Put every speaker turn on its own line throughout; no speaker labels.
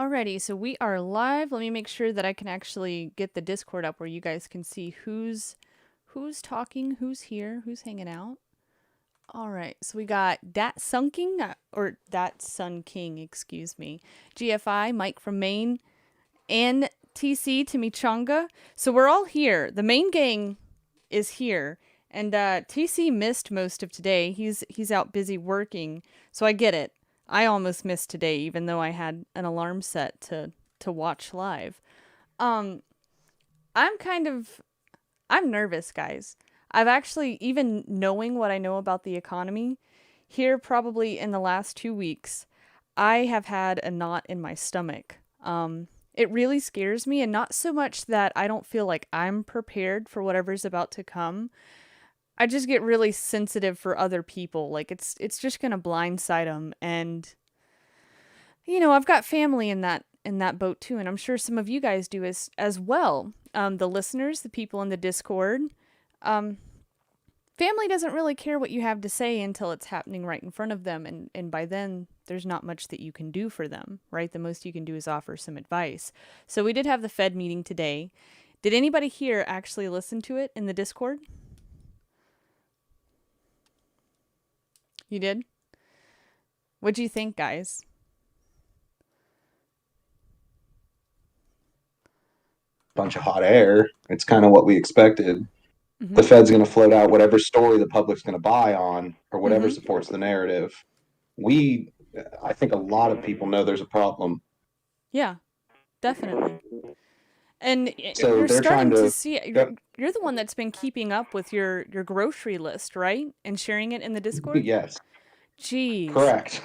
Alrighty, so we are live. Let me make sure that I can actually get the Discord up where you guys can see who's talking, who's here, who's hanging out. All right, so we got Dat Sunking, or Dat Sun King, excuse me. GFI, Mike from Maine, and TC Timichanga. So we're all here. The main gang is here, and TC missed most of today. He's out busy working, so I get it. I almost missed today, even though I had an alarm set to watch live. I'm nervous, guys. I've actually, even knowing what I know about the economy, here probably in the last 2 weeks, I have had a knot in my stomach. It really scares me, and not so much that I don't feel like I'm prepared for whatever's about to come. I just get really sensitive for other people. Like it's just gonna blindside them, and I've got family in that boat too, and I'm sure some of you guys do as well. The listeners, the people in the Discord, family doesn't really care what you have to say until it's happening right in front of them, and by then there's not much that you can do for them, right? The most you can do is offer some advice. So we did have the Fed meeting today. Did anybody here actually listen to it in the Discord? You did? What'd you think, guys?
Bunch of hot air. It's kind of what we expected.
Mm-hmm.
The Fed's going to float out whatever story the public's going to buy on or whatever supports the narrative. I think a lot of people know there's a problem.
Yeah, definitely. And
So
you're
they're
starting
trying
to
to.
see it.
Yep.
You're the one that's been keeping up with your grocery list, right? And sharing it in the Discord?
Yes,
Jeez.
correct.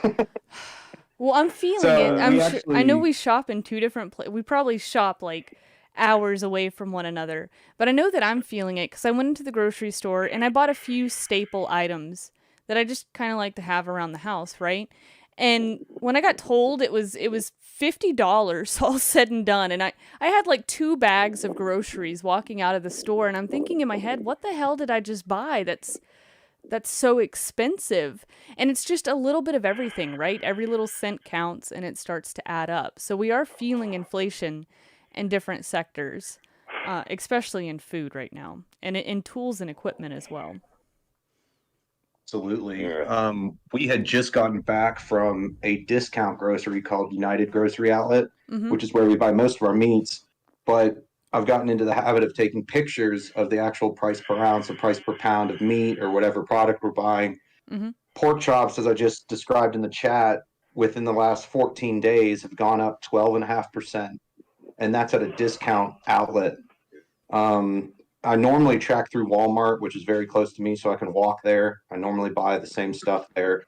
Well, I'm feeling it.
So we
I know
actually.
we shop in two different places. We probably shop like hours away from one another. But I know that I'm feeling it because I went into the grocery store and I bought a few staple items that I just kind of like to have around the house, right? And when I got told it was $50 all said and done, and I had like 2 bags of groceries walking out of the store, and I'm thinking in my head, what the hell did I just buy? That's so expensive. And it's just a little bit of everything, right? Every little cent counts and it starts to add up. So we are feeling inflation in different sectors, especially in food right now, and in tools and equipment as well.
Absolutely. We had just gotten back from a discount grocery called United Grocery Outlet,
Mm-hmm.
which is where we buy most of our meats. But I've gotten into the habit of taking pictures of the actual price per ounce, the price per pound of meat or whatever product we're buying.
Mm-hmm.
Pork chops, as I just described in the chat, within the last 14 days have gone up 12.5%. And that's at a discount outlet. I normally track through Walmart, which is very close to me, so I can walk there. I normally buy the same stuff there.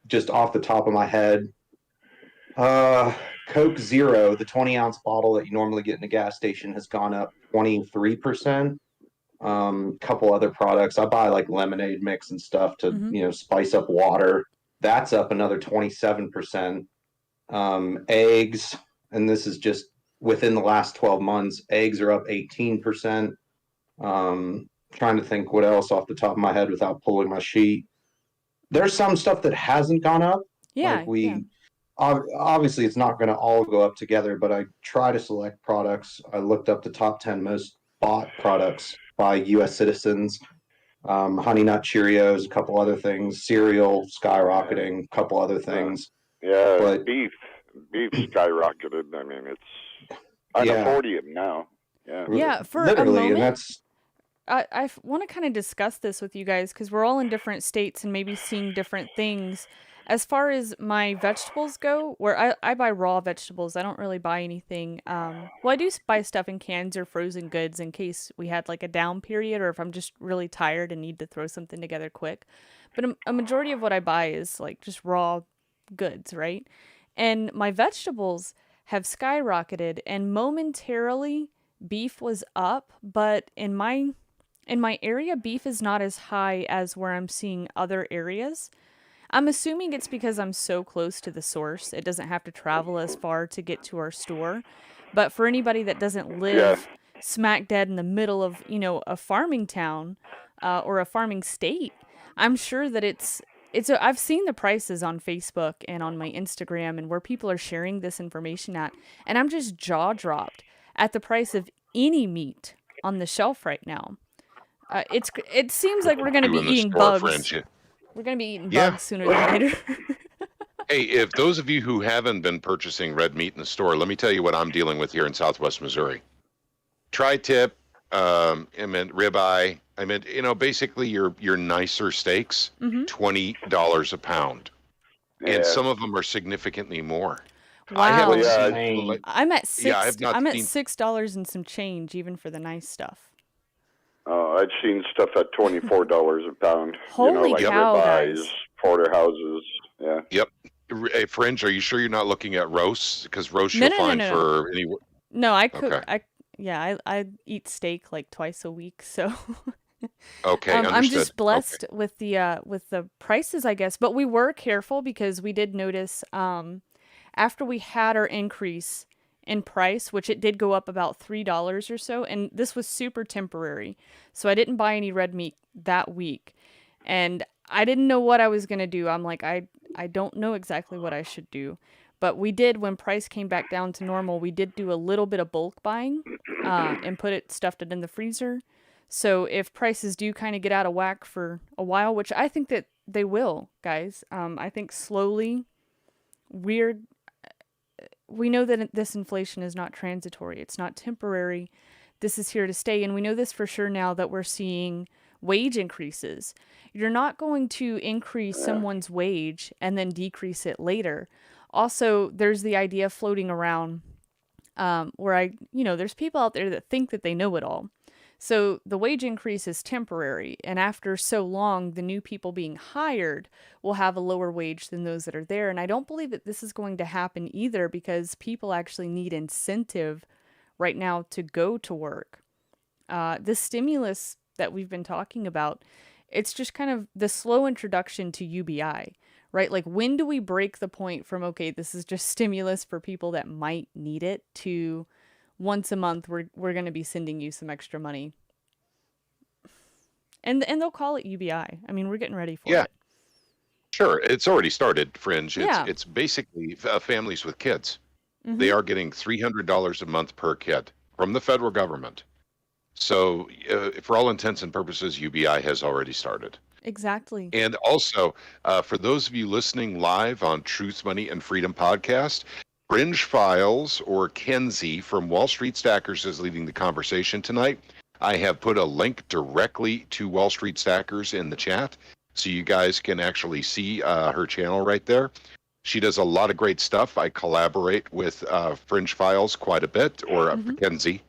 Just off the top of my head, Coke Zero, the 20-ounce bottle that you normally get in a gas station, has gone up 23%. Couple other products. I buy like lemonade mix and stuff to spice up water. That's up another 27%. Eggs, and this is just within the last 12 months, eggs are up 18%. Trying to think what else off the top of my head without pulling my sheet. There's some stuff that hasn't gone up.
Yeah, yeah.
Obviously it's not going to all go up together, but I try to select products. I looked up the top 10 most bought products by U.S. citizens. Honey Nut Cheerios, a couple other things, cereal skyrocketing, a couple other things.
Yeah, but beef skyrocketed. I mean, it's unaffordium now.
Yeah, for
literally,
a moment,
and that's.
I want to kind of discuss this with you guys because we're all in different states and maybe seeing different things. As far as my vegetables go, where I buy raw vegetables, I don't really buy anything. Well, I do buy stuff in cans or frozen goods in case we had like a down period or if I'm just really tired and need to throw something together quick. But a majority of what I buy is like just raw goods, right? And my vegetables have skyrocketed, and momentarily beef was up, but in my area, beef is not as high as where I'm seeing other areas. I'm assuming it's because I'm so close to the source. It doesn't have to travel as far to get to our store. But for anybody that doesn't live smack dead in the middle of, a farming town or a farming state, I'm sure that it's I've seen the prices on Facebook and on my Instagram and where people are sharing this information at, and I'm just jaw dropped at the price of any meat on the shelf right now. It seems like we're going to
You
be
in the
eating
store,
bugs.
friends.
We're going to be eating
Yeah.
bugs sooner than later.
Hey, if those of you who haven't been purchasing red meat in the store, let me tell you what I'm dealing with here in Southwest Missouri. Tri-tip, I meant ribeye. I meant, basically your nicer steaks, $20 a pound.
Yeah.
And some of them are significantly more.
Wow.
I haven't
Yeah.
seen,
I'm at
I have not
I'm at
seen,
$6 and some change even for the nice stuff.
I've seen stuff at $24 a pound.
Holy
like
cow,
ribeyes,
guys.
porterhouses. Yeah.
Yep. Hey, Fringe, are you sure you're not looking at roasts? Because roasts
No,
you'll
no, no,
find
no, no.
for any.
No, I cook.
Okay.
I eat steak like twice a week, so
Okay,
I'm
understood.
just blessed with the prices, I guess. But we were careful because we did notice after we had our increase in price, which it did go up about $3 or so, and this was super temporary. So I didn't buy any red meat that week, and I didn't know what I was gonna do. I'm like, I don't know exactly what I should do. But we did, when price came back down to normal, we did do a little bit of bulk buying and stuffed it in the freezer. So if prices do kind of get out of whack for a while, which I think that they will, guys, I think slowly, we know that this inflation is not transitory. It's not temporary. This is here to stay. And we know this for sure now that we're seeing wage increases. You're not going to increase someone's wage and then decrease it later. Also, there's the idea floating around where there's people out there that think that they know it all. So the wage increase is temporary, and after so long, the new people being hired will have a lower wage than those that are there. And I don't believe that this is going to happen either, because people actually need incentive right now to go to work. This stimulus that we've been talking about, it's just kind of the slow introduction to UBI, right? Like, when do we break the point from, okay, this is just stimulus for people that might need it, to once a month we're going to be sending you some extra money, and they'll call it UBI. I mean, we're getting ready for it.
Sure, it's already started, Fringe.
Yeah.
It's basically families with kids.
Mm-hmm.
They are getting $300 a month per kid from the federal government. So for all intents and purposes, UBI has already started.
Exactly.
And also, for those of you listening live on Truth, Money, and Freedom podcast, Fringe Files, or Kenzie from Wall Street Stackers, is leading the conversation tonight. I have put a link directly to Wall Street Stackers in the chat, so you guys can actually see her channel right there. She does a lot of great stuff. I collaborate with Fringe Files quite a bit, or Kenzie.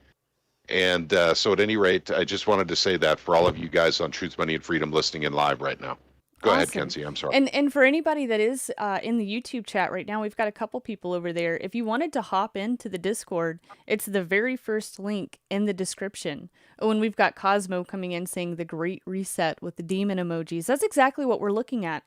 And so at any rate, I just wanted to say that for all of you guys on Truth, Money, and Freedom listening in live right now. Go ahead, Kenzie. I'm sorry.
And for anybody that is in the YouTube chat right now, we've got a couple people over there. If you wanted to hop into the Discord, it's the very first link in the description. Oh, and we've got Cosmo coming in saying the Great Reset with the demon emojis. That's exactly what we're looking at.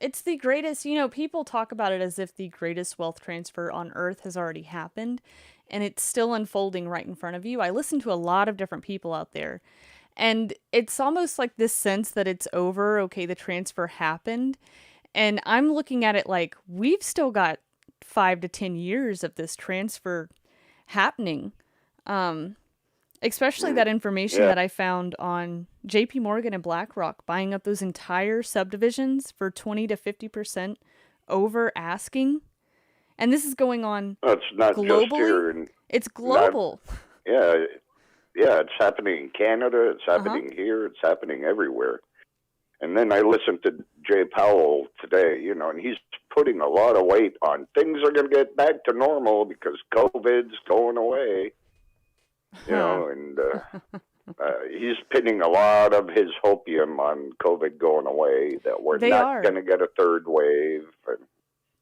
It's the greatest, people talk about it as if the greatest wealth transfer on earth has already happened, and it's still unfolding right in front of you. I listen to a lot of different people out there, and it's almost like this sense that it's over. Okay, the transfer happened. And I'm looking at it like, we've still got 5 to 10 years of this transfer happening. Especially that information that I found on JP Morgan and BlackRock buying up those entire subdivisions for 20 to 50% over asking. And this is going on
It's not
globally.
just here.
It's global.
Yeah, it's happening in Canada, it's happening here, it's happening everywhere. And then I listened to Jay Powell today, and he's putting a lot of weight on things are going to get back to normal because COVID's going away. And he's pinning a lot of his hopium on COVID going away, that we're not going to get a third wave. And,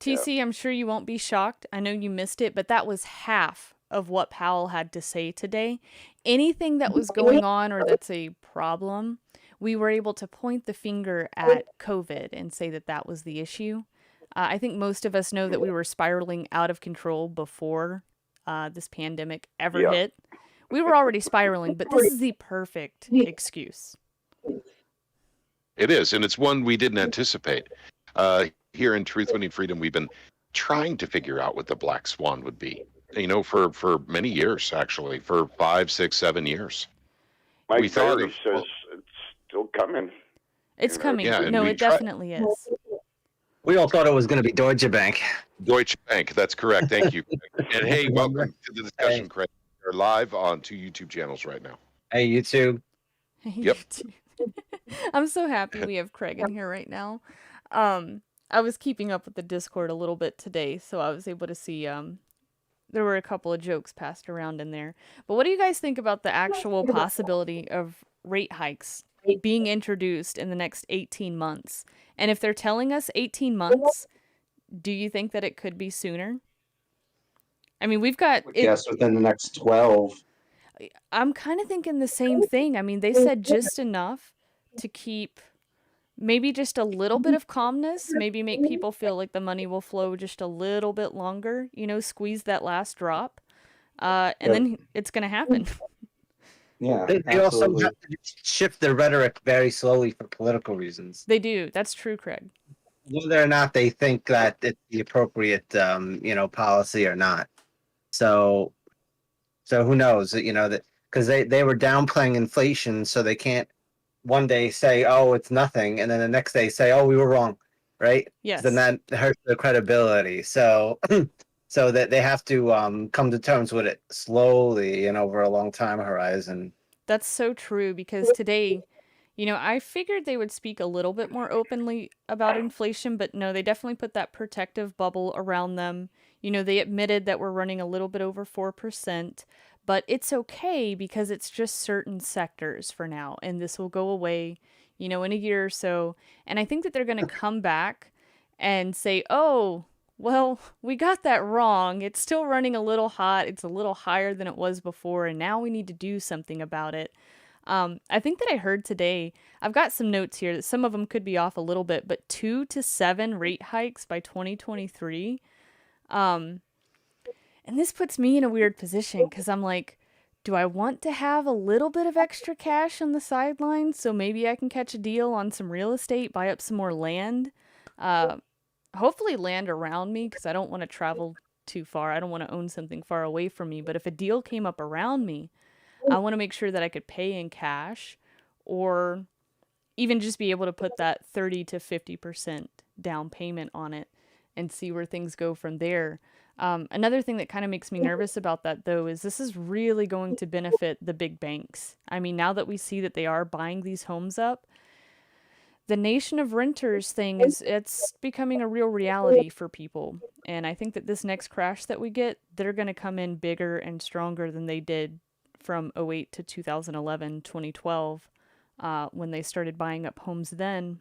TC, I'm sure you won't be shocked. I know you missed it, but that was half of what Powell had to say today. Anything that was going on or that's a problem, we were able to point the finger at COVID and say that that was the issue. I think most of us know that we were spiraling out of control before this pandemic ever hit. We were already spiraling, but this is the perfect excuse.
It is, and it's one we didn't anticipate. Here in Truth, Money, and Freedom, we've been trying to figure out what the black swan would be. For many years, actually, for 5, 6, 7 years.
Mike
We thought
Berry says it's still coming.
It's coming.
Yeah, and
No,
we
it
tried.
definitely is.
We all thought it was going to be Deutsche Bank.
Deutsche Bank, that's correct. Thank you. And hey, welcome to the discussion,
Hey.
Craig. We're live on 2 YouTube channels right now.
Hey, YouTube.
Yep.
I'm so happy we have Craig in here right now. I was keeping up with the Discord a little bit today, so I was able to see there were a couple of jokes passed around in there. But what do you guys think about the actual possibility of rate hikes being introduced in the next 18 months? And if they're telling us 18 months, do you think that it could be sooner? I mean, we've got
Yes, within the next 12.
I'm kind of thinking the same thing. I mean, they said just enough to keep maybe just a little bit of calmness, maybe make people feel like the money will flow just a little bit longer, squeeze that last drop. And then it's going to happen.
Yeah,
They also
absolutely.
have to shift their rhetoric very slowly for political reasons.
They do. That's true, Craig.
Whether or not they think that it's the appropriate, policy or not. So who knows? That because they were downplaying inflation, so they can't one day say, "Oh, it's nothing," and then the next day say, "Oh, we were wrong," right?
Yes.
Then that hurts their credibility. So, so that they have to come to terms with it slowly and over a long time horizon.
That's so true because today, I figured they would speak a little bit more openly about inflation, but no, they definitely put that protective bubble around them. They admitted that we're running a little bit over 4%, but it's okay because it's just certain sectors for now, and this will go away, in a year or so. And I think that they're going to come back and say, oh, well, we got that wrong. It's still running a little hot. It's a little higher than it was before, and now we need to do something about it. I think that I heard today, I've got some notes here that some of them could be off a little bit, but 2 to 7 rate hikes by 2023. And this puts me in a weird position because I'm like, do I want to have a little bit of extra cash on the sidelines so maybe I can catch a deal on some real estate, buy up some more land? Hopefully land around me because I don't want to travel too far. I don't want to own something far away from me. But if a deal came up around me, I want to make sure that I could pay in cash or even just be able to put that 30 to 50% down payment on it and see where things go from there. Another thing that kind of makes me nervous about that, though, is this is really going to benefit the big banks. I mean, now that we see that they are buying these homes up, the nation of renters thing it's becoming a real reality for people. And I think that this next crash that we get, they're going to come in bigger and stronger than they did from 08 to 2011, 2012, when they started buying up homes then.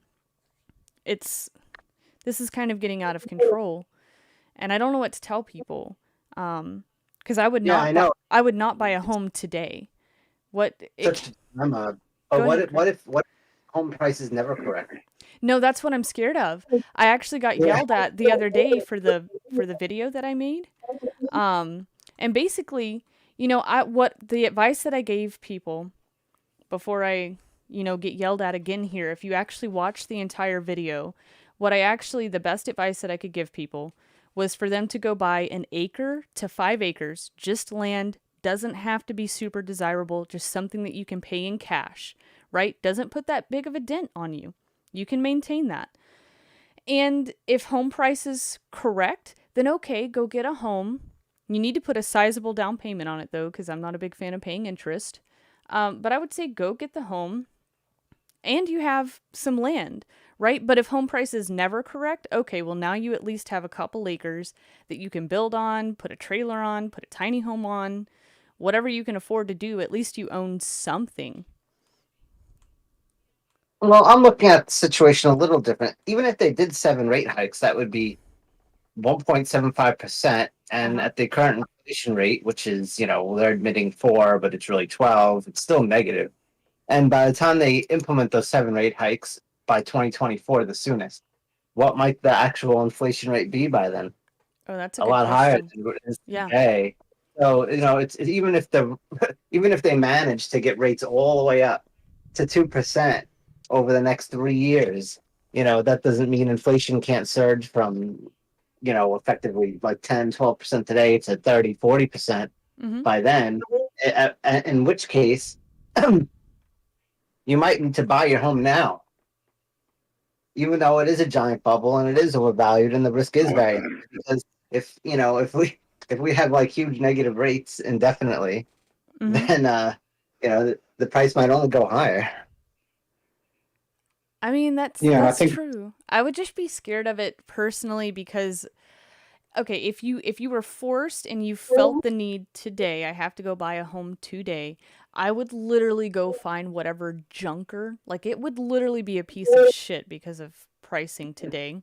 This is kind of getting out of control. And I don't know what to tell people. Because I would not buy a home today.
Such a dilemma. But what if home prices never correct?
No, that's what I'm scared of. I actually got yelled at the other day for the video that I made. And basically, what the advice that I gave people before I, get yelled at again here, if you actually watch the entire video, the best advice that I could give people was for them to go buy 1 acre to 5 acres, just land, doesn't have to be super desirable, just something that you can pay in cash, right? Doesn't put that big of a dent on you. You can maintain that. And if home price is correct, then okay, go get a home. You need to put a sizable down payment on it, though, because I'm not a big fan of paying interest. But I would say go get the home, and you have some land, right? But if home price is never correct, okay, well, now you at least have a couple acres that you can build on, put a trailer on, put a tiny home on, whatever you can afford to do, at least you own something.
Well, I'm looking at the situation a little different. Even if they did 7 rate hikes, that would be 1.75%. And at the current inflation rate, which is, they're admitting 4, but it's really 12, it's still negative. And by the time they implement those 7 rate hikes by 2024, the soonest, what might the actual inflation rate be by then?
Oh, that's
a lot higher than it is today. So, it's even if they manage to get rates all the way up to 2%, over the next 3 years, that doesn't mean inflation can't surge from, effectively like 10, 12% today to 30, 40% by then, in which case you might need to buy your home now, even though it is a giant bubble and it is overvalued and the risk is very high. Because if we have like huge negative rates indefinitely, then the price might only go higher.
I mean, that's true. I would just be scared of it personally because, okay, if you were forced and you felt the need today, I have to go buy a home today, I would literally go find whatever junker. Like, it would literally be a piece of shit because of pricing today.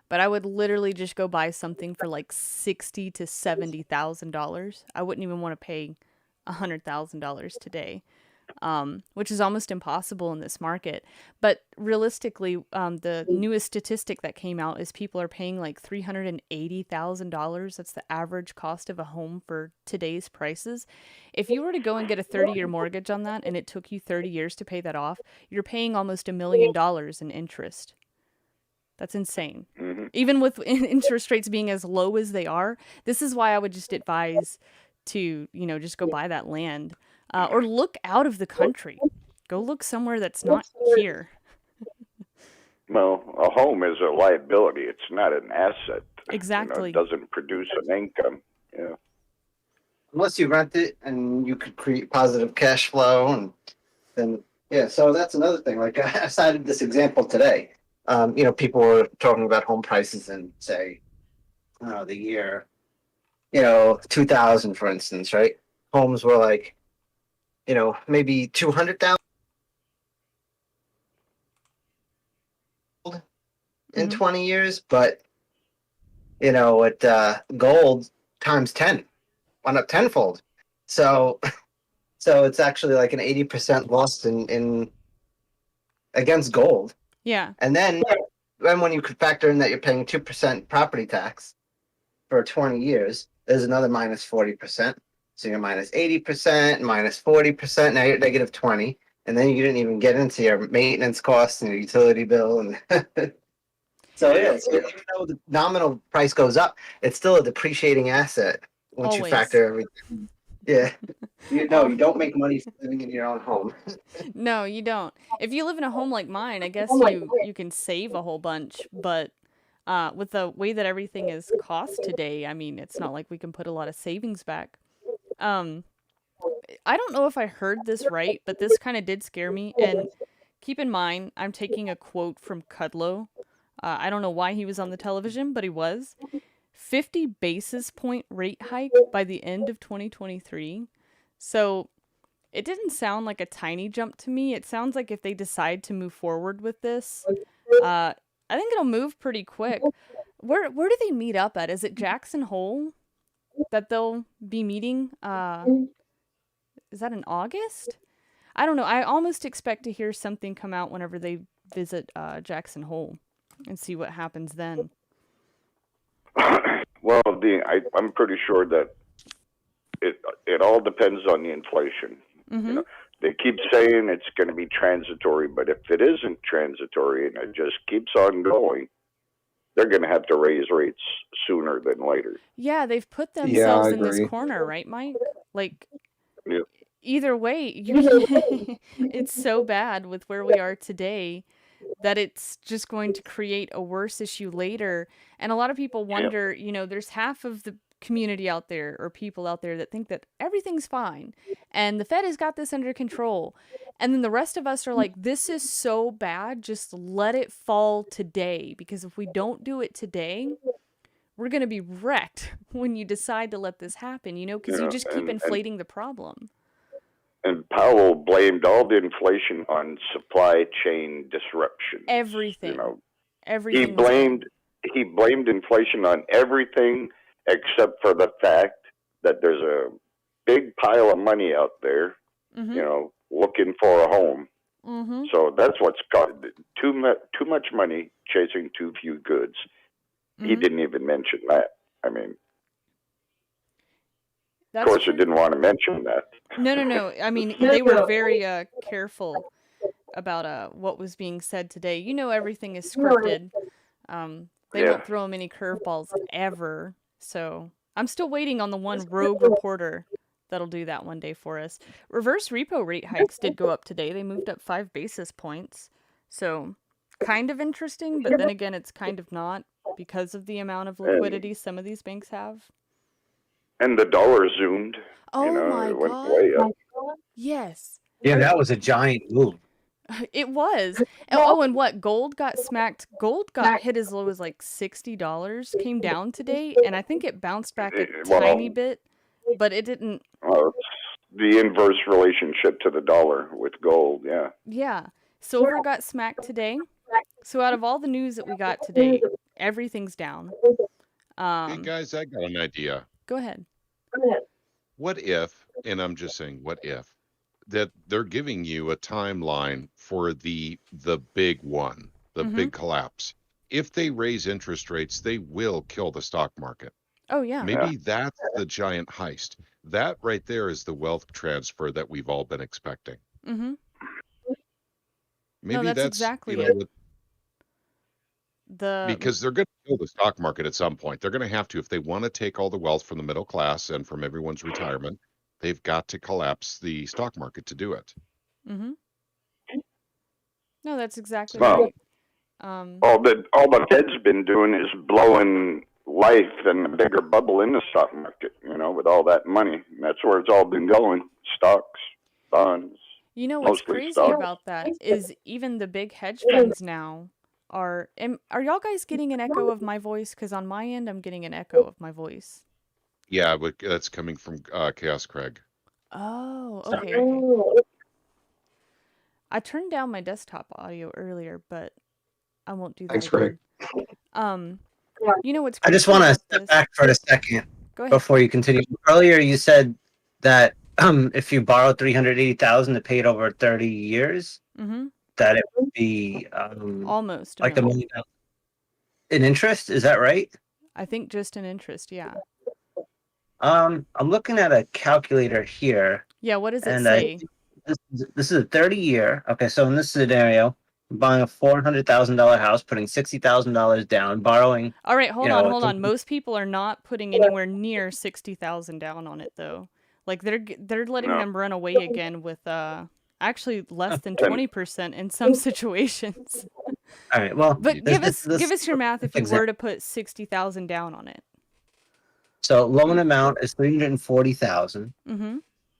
But I would literally just go buy something for like $60,000 to $70,000. I wouldn't even want to pay $100,000 today. Which is almost impossible in this market. But realistically, the newest statistic that came out is people are paying like $380,000. That's the average cost of a home for today's prices. If you were to go and get a 30-year mortgage on that and it took you 30 years to pay that off, you're paying almost $1 million in interest. That's insane. Even with interest rates being as low as they are, this is why I would just advise to, just go buy that land. Or look out of the country. Go look somewhere that's not here.
Well, a home is a liability. It's not an asset.
Exactly.
It doesn't produce an income. Yeah.
Unless you rent it and you could create positive cash flow, and then so that's another thing. Like I cited this example today. People were talking about home prices in, say, the year 2000, for instance, right? Homes were like, maybe 200,000 in 20 years, but gold times 10 went up tenfold. So it's actually like an 80% loss in against gold.
Yeah.
And then when you could factor in that you're paying 2% property tax for 20 years, there's another minus 40%. So you're minus 80%, minus 40%. Now you're negative 20, and then you didn't even get into your maintenance costs and your utility bill. And so even though the nominal price goes up, it's still a depreciating asset once you factor everything. Yeah, you don't make money living in your own home.
No, you don't. If you live in a home like mine, I guess you can save a whole bunch, but with the way that everything is cost today, I mean, it's not like we can put a lot of savings back. I don't know if I heard this right, but this kind of did scare me. And keep in mind, I'm taking a quote from Kudlow. I don't know why he was on the television, but he was. 50 basis point rate hike by the end of 2023. So it didn't sound like a tiny jump to me. It sounds like if they decide to move forward with this, I think it'll move pretty quick. Where do they meet up at? Is it Jackson Hole that they'll be meeting? Is that in August? I don't know. I almost expect to hear something come out whenever they visit Jackson Hole and see what happens then.
Well, I'm pretty sure that it all depends on the inflation. They keep saying it's going to be transitory, but if it isn't transitory and it just keeps on going, they're going to have to raise rates sooner than later.
Yeah, they've put themselves in this corner, right, Mike? Like, either way, it's so bad with where we are today that it's just going to create a worse issue later. And a lot of people wonder, there's half of the community out there or people out there that think that everything's fine and the Fed has got this under control. And then the rest of us are like, this is so bad, just let it fall today. Because if we don't do it today, we're going to be wrecked when you decide to let this happen, because you just keep inflating the problem.
And Powell blamed all the inflation on supply chain disruptions.
Everything.
Everything. He blamed inflation on everything except for the fact that there's a big pile of money out there, looking for a home. So that's what's caused too much money chasing too few goods. He didn't even mention that. I mean, of course, he didn't want to mention that.
No. I mean, they were very careful. about what was being said today. You know, everything is scripted. They don't throw them any curveballs ever. So I'm still waiting on the one rogue reporter that'll do that one day for us. Reverse repo rate hikes did go up today. They moved up 5 basis points. So kind of interesting, but then again, it's kind of not because of the amount of liquidity some of these banks have.
And the dollar zoomed.
Oh my
it went
God.
way up.
Yes.
Yeah, that was a giant move.
It was. Oh, and what? Gold got smacked. Gold got hit as low as like $60, came down today, and I think it bounced back a tiny bit, but it didn't.
Well, it's the inverse relationship to the dollar with gold, yeah.
Yeah. Silver got smacked today. So out of all the news that we got today, everything's down.
Hey guys, I got an idea.
Go ahead.
What if, and I'm just saying, what if, that they're giving you a timeline for the big one, the big collapse. If they raise interest rates, they will kill the stock market.
Oh, yeah.
Maybe that's the giant heist. That right there is the wealth transfer that we've all been expecting.
Mm-hmm.
Maybe
No, that's exactly it.
Because they're going to kill the stock market at some point. They're going to have to, if they want to take all the wealth from the middle class and from everyone's retirement, they've got to collapse the stock market to do it.
Mm-hmm. No, that's exactly right.
All the Fed's been doing is blowing life and a bigger bubble in the stock market, with all that money. And that's where it's all been going. Stocks, bonds.
You know what's crazy about that is even the big hedge funds now are y'all guys getting an echo of my voice? Because on my end, I'm getting an echo of my voice.
Yeah, but that's coming from Chaos Craig.
Oh, okay. I turned down my desktop audio earlier, but I won't do that.
Thanks, Craig.
You know what's
I just want to step back for a second before you continue. Earlier, you said that if you borrowed $380,000 to pay it over 30 years, that it would be
almost
like $1 million in interest. Is that right?
I think just in interest, yeah.
I'm looking at a calculator here.
Yeah, what does it say?
This is a 30-year. Okay, so in this scenario, I'm buying a $400,000 house, putting $60,000 down, borrowing.
All right, hold on. Most people are not putting anywhere near $60,000 down on it, though. Like they're letting them run away again with actually less than 20% in some situations.
All right, well,
but give us your math if you were to put $60,000 down on it.
So loan amount is $340,000.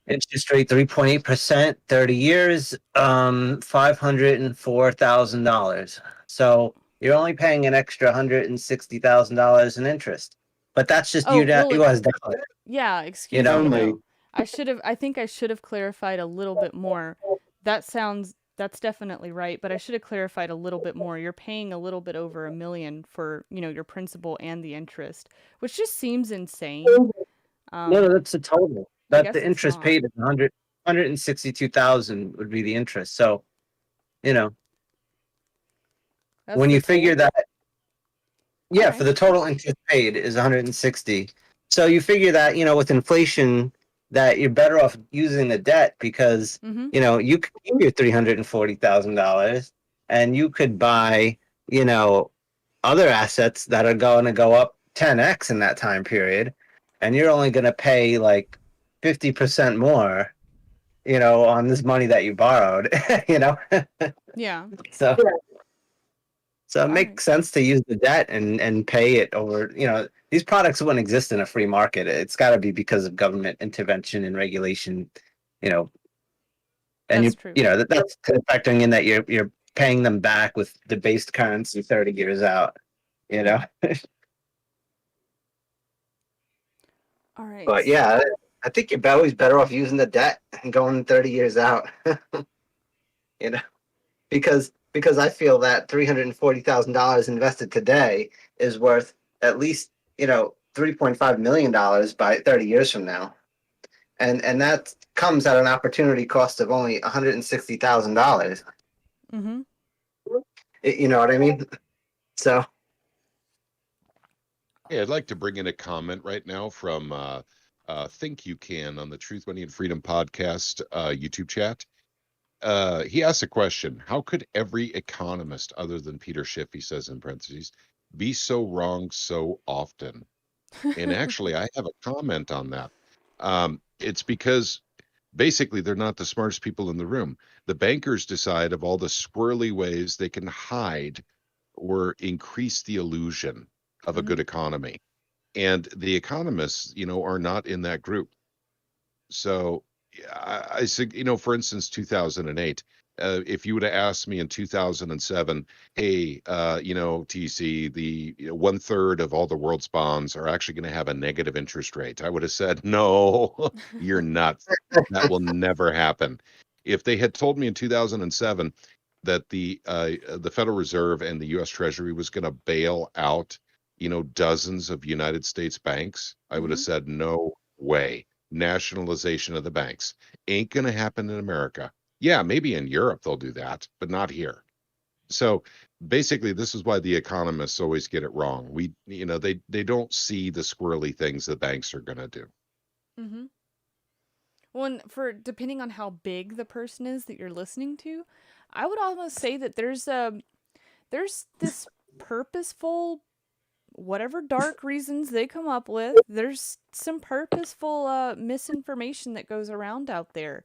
Interest rate 3.8%, 30 years, $504,000. So you're only paying an extra $160,000 in interest. But that's just you as debt.
Yeah, excuse me. I think I should have clarified a little bit more. That's definitely right, but I should have clarified a little bit more. You're paying a little bit over $1 million for, your principal and the interest, which just seems insane.
No, that's the total. That the interest paid is $162,000 would be the interest. So, when you figure that, for the total interest paid is 160. So you figure that, with inflation, that you're better off using the debt because, you could keep your $340,000 and you could buy, other assets that are going to go up 10x in that time period. And you're only going to pay like 50% more, on this money that you borrowed,
Yeah.
So it makes sense to use the debt and pay it over, these products wouldn't exist in a free market. It's got to be because of government intervention and regulation, and
that's true.
That's factoring in that you're paying them back with debased currency 30 years out,
All right.
But yeah, I think you're always better off using the debt and going 30 years out, because I feel that $340,000 invested today is worth at least, $3.5 million by 30 years from now. And that comes at an opportunity cost of only $160,000. You know what I mean? So.
Hey, I'd like to bring in a comment right now from Think You Can on the Truth, Money, and Freedom podcast YouTube chat. he asks a question. How could every economist other than Peter Schiff, he says in parentheses, be so wrong so often? And actually, I have a comment on that. It's because basically they're not the smartest people in the room. The bankers decide of all the squirrely ways they can hide or increase the illusion of a good economy. And the economists, are not in that group. So I said, for instance, 2008, if you would have asked me in 2007, hey, TC, the 1/3 of all the world's bonds are actually going to have a negative interest rate, I would have said, no, you're nuts. That will never happen. If they had told me in 2007 that the Federal Reserve and the U.S. Treasury was going to bail out, dozens of United States banks, I would have said, no way. Nationalization of the banks ain't going to happen in America. Yeah, maybe in Europe they'll do that, but not here. So basically, this is why the economists always get it wrong. They don't see the squirrely things the banks are going to do.
Mm-hmm. Well, and for depending on how big the person is that you're listening to, I would almost say that there's this purposeful, whatever dark reasons they come up with, there's some purposeful misinformation that goes around out there.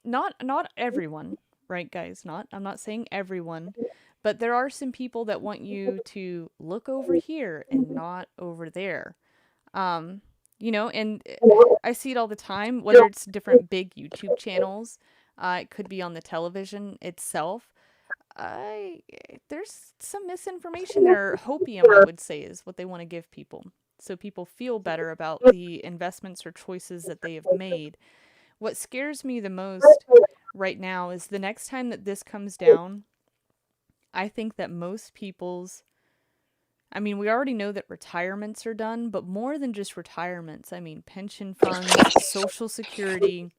Not everyone, right, guys? I'm not saying everyone, but there are some people that want you to look over here and not over there. And I see it all the time, whether it's different big YouTube channels, it could be on the television itself. There's some misinformation there, hopium, I would say, is what they want to give people. So people feel better about the investments or choices that they have made. What scares me the most right now is the next time that this comes down, I think that most people's, I mean, we already know that retirements are done, but more than just retirements, I mean, pension funds, Social Security,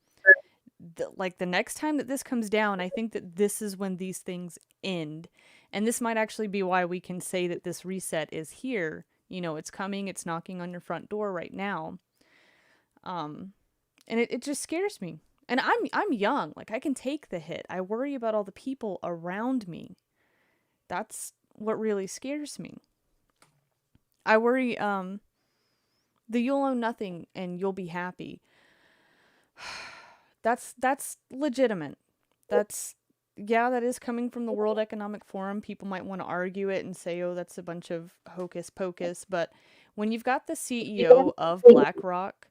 the next time that this comes down, I think that this is when these things end. And this might actually be why we can say that this reset is here. It's coming, it's knocking on your front door right now. And it just scares me. And I'm young, like I can take the hit. I worry about all the people around me. That's what really scares me. I worry that you'll own nothing and you'll be happy. That's legitimate. That is coming from the World Economic Forum. People might want to argue it and say, oh, that's a bunch of hocus pocus. But when you've got the CEO of BlackRock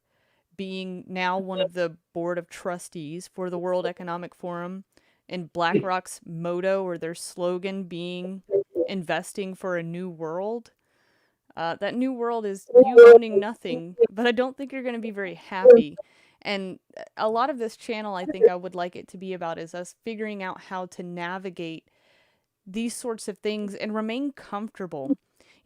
being now one of the board of trustees for the World Economic Forum, and BlackRock's motto or their slogan being investing for a new world, that new world is you owning nothing, but I don't think you're going to be very happy. And a lot of this channel, I think I would like it to be about is us figuring out how to navigate these sorts of things and remain comfortable.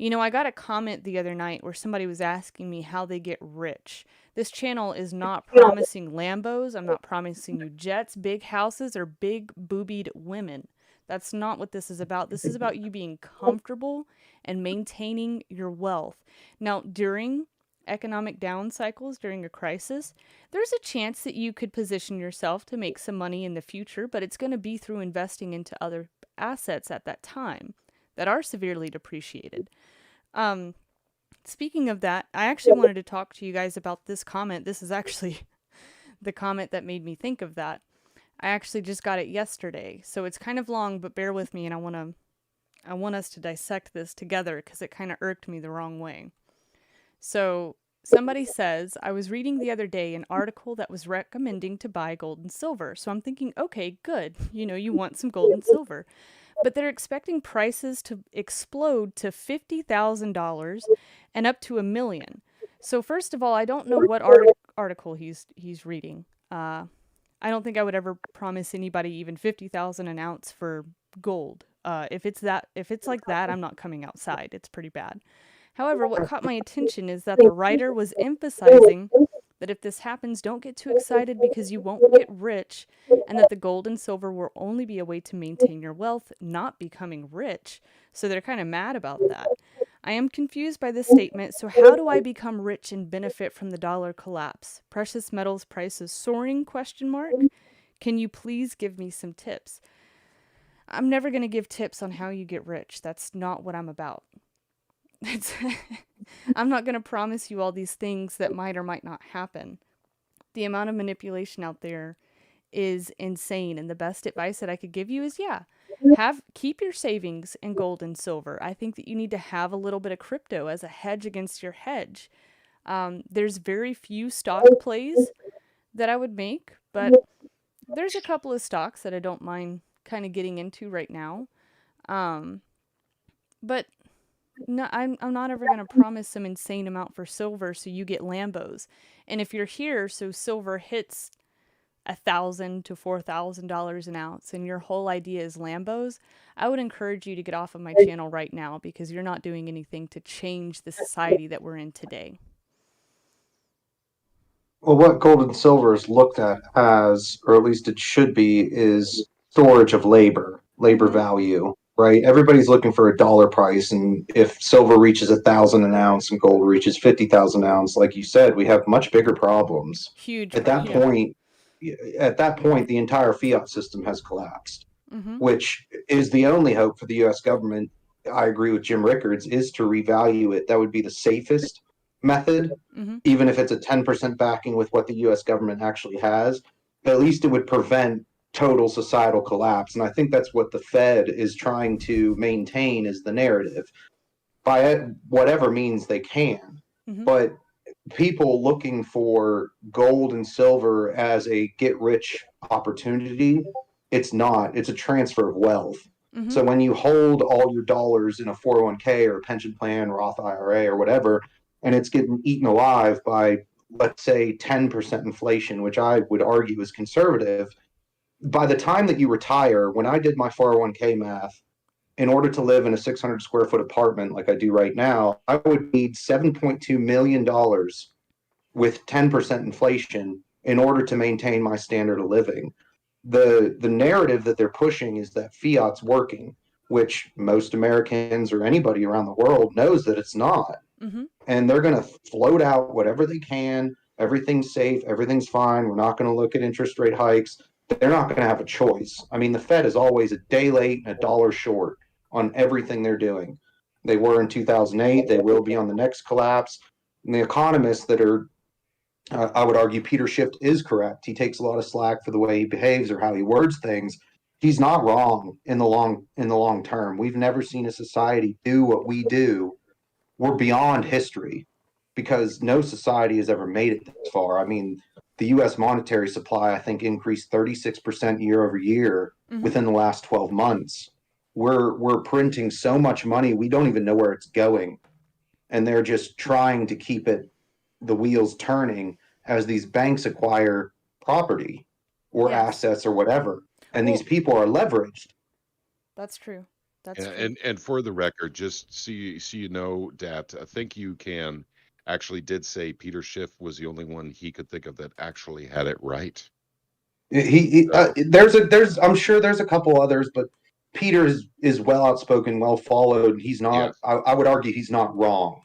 I got a comment the other night where somebody was asking me how they get rich. This channel is not promising Lambos. I'm not promising you jets, big houses, or big boobied women. That's not what this is about. This is about you being comfortable and maintaining your wealth. Now, during economic down cycles, during a crisis, there's a chance that you could position yourself to make some money in the future, but it's going to be through investing into other assets at that time that are severely depreciated. Speaking of that, I actually wanted to talk to you guys about this comment. This is actually the comment that made me think of that. I actually just got it yesterday, so it's kind of long, but bear with me, and I want us to dissect this together because it kind of irked me the wrong way. So somebody says, I was reading the other day an article that was recommending to buy gold and silver. So I'm thinking, okay, good. You want some gold and silver. But they're expecting prices to explode to $50,000 and up to $1 million. So first of all, I don't know what article he's reading. I don't think I would ever promise anybody even 50,000 an ounce for gold. If it's like that, I'm not coming outside. It's pretty bad. However, what caught my attention is that the writer was emphasizing that if this happens, don't get too excited because you won't get rich, and that the gold and silver will only be a way to maintain your wealth, not becoming rich. So they're kind of mad about that. I am confused by this statement, so how do I become rich and benefit from the dollar collapse? Precious metals prices soaring? Can you please give me some tips? I'm never going to give tips on how you get rich. That's not what I'm about. I'm not going to promise you all these things that might or might not happen. The amount of manipulation out there is insane, and the best advice that I could give you is keep your savings in gold and silver. I think that you need to have a little bit of crypto as a hedge against your hedge. There's very few stock plays that I would make, but there's a couple of stocks that I don't mind kind of getting into right now. But no, I'm not ever going to promise some insane amount for silver so you get Lambos. And if you're here, so silver hits $1,000 to $4,000 an ounce, and your whole idea is Lambos, I would encourage you to get off of my channel right now, because you're not doing anything to change the society that we're in today.
Well, what gold and silver is looked at as, or at least it should be, is storage of labor value, right? Everybody's looking for a dollar price, and if silver reaches 1,000 an ounce and gold reaches 50,000 an ounce, like you said, we have much bigger problems.
Huge.
At that point, the entire fiat system has collapsed, which is the only hope for the U.S. government. I agree with Jim Rickards, is to revalue it. That would be the safest method, even if it's a 10% backing with what the U.S. government actually has. But at least it would prevent total societal collapse. And I think that's what the Fed is trying to maintain, is the narrative by whatever means they can. But people looking for gold and silver as a get rich opportunity, it's not. It's a transfer of wealth. So when you hold all your dollars in a 401k or a pension plan, Roth IRA or whatever, and it's getting eaten alive by, let's say, 10% inflation, which I would argue is conservative, by the time that you retire, when I did my 401k math, in order to live in a 600 square foot apartment like I do right now, I would need $7.2 million with 10% inflation in order to maintain my standard of living. The narrative that they're pushing is that fiat's working, which most Americans or anybody around the world knows that it's not. And they're going to float out whatever they can. Everything's safe. Everything's fine. We're not going to look at interest rate hikes. They're not going to have a choice. I mean, the Fed is always a day late and a dollar short on everything they're doing. They were in 2008. They will be on the next collapse. And the economists that are, I would argue Peter Schiff is correct. He takes a lot of slack for the way he behaves or how he words things. He's not wrong in the long term. We've never seen a society do what we do. We're beyond history, because no society has ever made it this far. I mean, the U.S. monetary supply, I think, increased 36% year over year within the last 12 months. We're printing so much money, we don't even know where it's going. And they're just trying to keep the wheels turning as these banks acquire property or assets or whatever. And these people are leveraged.
That's true. That's true.
And for the record, just so you know, Dat, I think you actually did say Peter Schiff was the only one he could think of that actually had it right.
I'm sure there's a couple others, but Peter is well outspoken, well followed. He's not. Yes. I would argue he's not wrong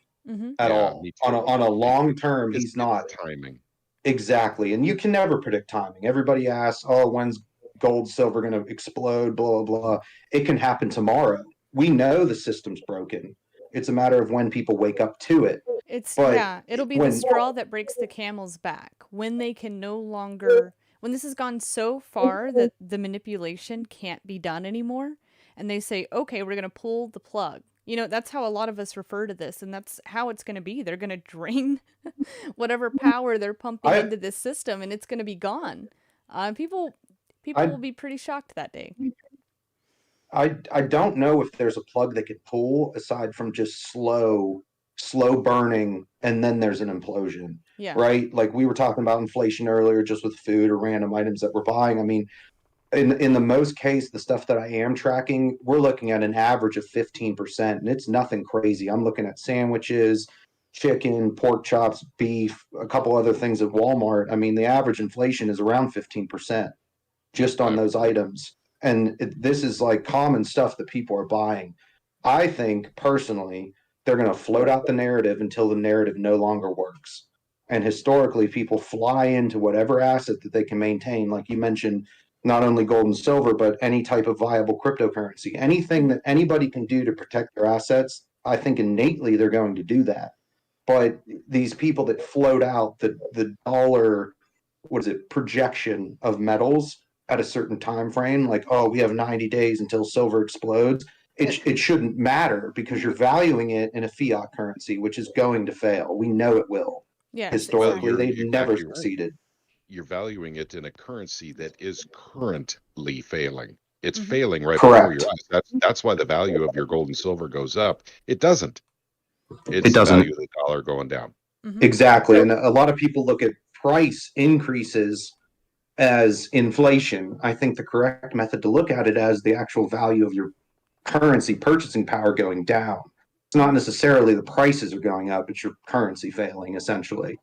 at all. On a long term, he's not.
Timing.
Exactly, and you can never predict timing. Everybody asks, "Oh, when's gold, silver going to explode?" Blah blah blah. It can happen tomorrow. We know the system's broken. It's a matter of when people wake up to it.
It'll be the straw that breaks the camel's back, when they can no longer, when this has gone so far that the manipulation can't be done anymore, and they say, okay, we're going to pull the plug. You know, that's how a lot of us refer to this, and that's how it's going to be. They're going to drain whatever power they're pumping into this system, and it's going to be gone. People will be pretty shocked that day.
I don't know if there's a plug they could pull aside from just slow burning, and then there's an implosion. Yeah. Right? Like we were talking about inflation earlier, just with food or random items that we're buying. I mean, in the most case, the stuff that I am tracking, we're looking at an average of 15%, and it's nothing crazy. I'm looking at sandwiches, chicken, pork chops, beef, a couple other things at Walmart. I mean, the average inflation is around 15% just on those items. And this is like common stuff that people are buying. I think personally, they're going to float out the narrative until the narrative no longer works. And historically, people fly into whatever asset that they can maintain. Like you mentioned, not only gold and silver, but any type of viable cryptocurrency. Anything that anybody can do to protect their assets, I think innately they're going to do that. But these people that float out the dollar, what is it, projection of metals at a certain time frame, like, oh, we have 90 days until silver explodes. It shouldn't matter because you're valuing it in a fiat currency, which is going to fail. We know it will.
Yes,
Historically,
exactly.
they've never
exactly right.
succeeded.
You're valuing it in a currency that is currently failing. It's
Mhm.
failing right before
Correct.
your eyes. That's why the value of your gold and silver goes up. It doesn't.
It
It's the value
doesn't.
of the dollar going down.
Mhm.
Exactly. And a lot of people look at price increases as inflation. I think the correct method to look at it as the actual value of your currency purchasing power going down. It's not necessarily the prices are going up, it's your currency failing, essentially.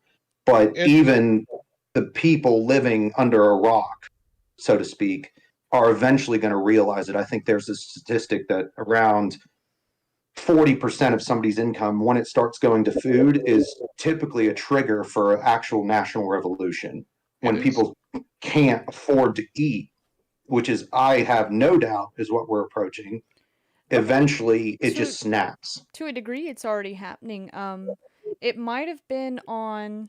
But
And
even the people living under a rock, so to speak, are eventually going to realize it. I think there's a statistic that around 40% of somebody's income, when it starts going to food, is typically a trigger for actual national revolution.
it
When
is.
people can't afford to eat, which is, I have no doubt, is what we're approaching. Eventually, it just snaps.
To a degree, it's already happening. It might have been on.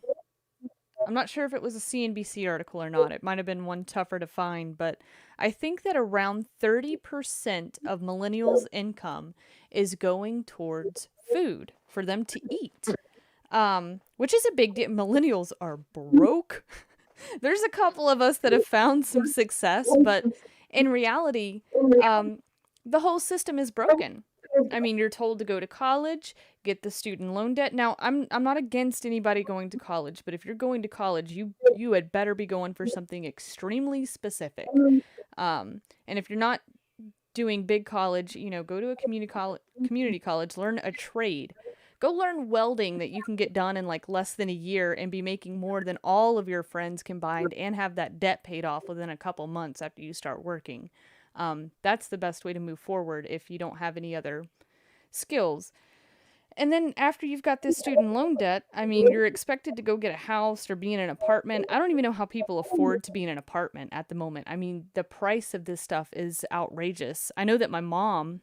I'm not sure if it was a CNBC article or not. It might have been one tougher to find, but I think that around 30% of millennials' income is going towards food for them to eat. Which is a big deal. Millennials are broke. There's a couple of us that have found some success, but in reality, the whole system is broken. I mean, you're told to go to college, get the student loan debt. Now, I'm not against anybody going to college, but if you're going to college, you had better be going for something extremely specific. And if you're not doing big college, go to a community college, learn a trade. Go learn welding that you can get done in like less than a year and be making more than all of your friends combined and have that debt paid off within a couple months after you start working. That's the best way to move forward if you don't have any other skills. And then after you've got this student loan debt, I mean, you're expected to go get a house or be in an apartment. I don't even know how people afford to be in an apartment at the moment. I mean, the price of this stuff is outrageous. I know that my mom,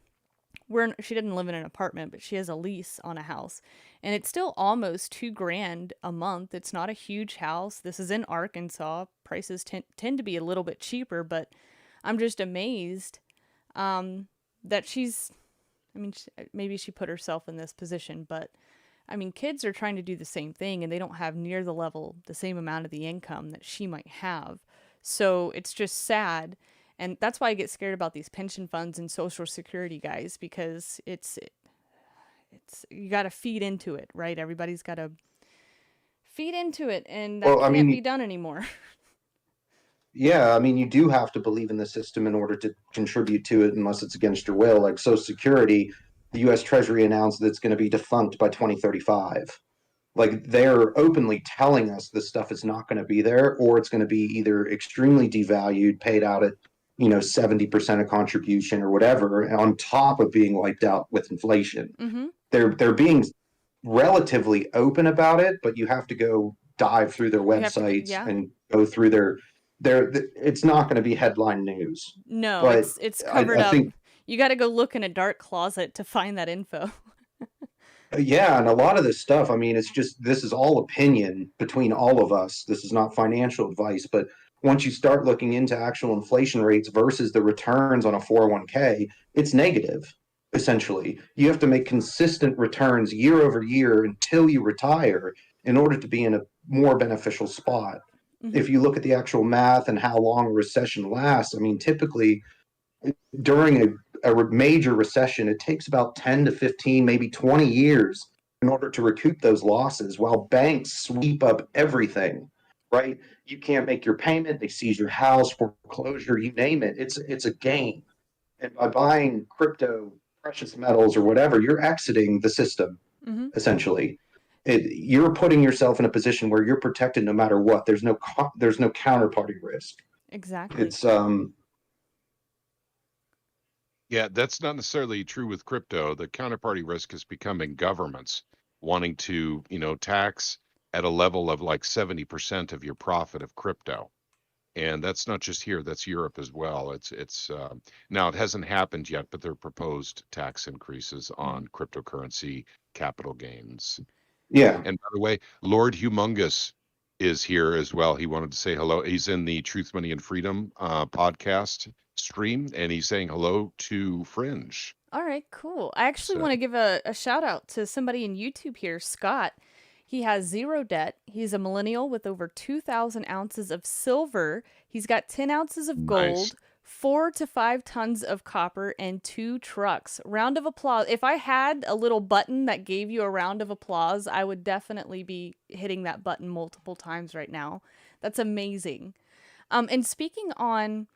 she didn't live in an apartment, but she has a lease on a house, and it's still almost $2,000 a month. It's not a huge house. This is in Arkansas. Prices tend to be a little bit cheaper, but I'm just amazed that she's. I mean, maybe she put herself in this position, but I mean, kids are trying to do the same thing and they don't have near the same amount of the income that she might have. So it's just sad. And that's why I get scared about these pension funds and social security, guys, because it's you got to feed into it, right? Everybody's got to feed into it, and that
Well, I
can't be
mean,
done anymore.
yeah, I mean, you do have to believe in the system in order to contribute to it, unless it's against your will. Like Social Security, the U.S. Treasury announced that it's going to be defunct by 2035. Like they're openly telling us this stuff is not going to be there, or it's going to be either extremely devalued, paid out at 70% of contribution or whatever, on top of being wiped out with inflation.
Mm-hmm.
They're being relatively open about it, but you have to go dive through their
You have to,
websites
yeah.
and go through their it's not going to be headline news.
No,
But
it's
I,
covered
I
up.
think,
You got to go look in a dark closet to find that info.
yeah, and a lot of this stuff, I mean, it's just, this is all opinion between all of us. This is not financial advice, but once you start looking into actual inflation rates versus the returns on a 401k, it's negative, essentially. You have to make consistent returns year over year until you retire in order to be in a more beneficial spot.
Mm-hmm.
If you look at the actual math and how long a recession lasts, I mean, typically during a major recession, it takes about 10 to 15, maybe 20 years in order to recoup those losses, while banks sweep up everything, right? You can't make your payment, they seize your house, foreclosure, you name it. It's a game. And by buying crypto, precious metals, or whatever, you're exiting the system,
Mm-hmm.
essentially. You're putting yourself in a position where you're protected no matter what. There's no counterparty risk.
Exactly.
It's
Yeah, that's not necessarily true with crypto. The counterparty risk is becoming governments wanting to, tax at a level of like 70% of your profit of crypto. And that's not just here, that's Europe as well. It's now it hasn't happened yet, but there are proposed tax increases on cryptocurrency capital gains.
Yeah.
And by the way, Lord Humongous is here as well. He wanted to say hello. He's in the Truth, Money, and Freedom podcast stream, and he's saying hello to Fringe.
All right, cool. I actually
So-
want to give a shout out to somebody in YouTube here, Scott. He has zero debt. He's a millennial with over 2,000 ounces of silver. He's got 10 ounces of gold,
Nice.
4 to 5 tons of copper, and 2 trucks. Round of applause. If I had a little button that gave you a round of applause, I would definitely be hitting that button multiple times right now. That's amazing. And speaking on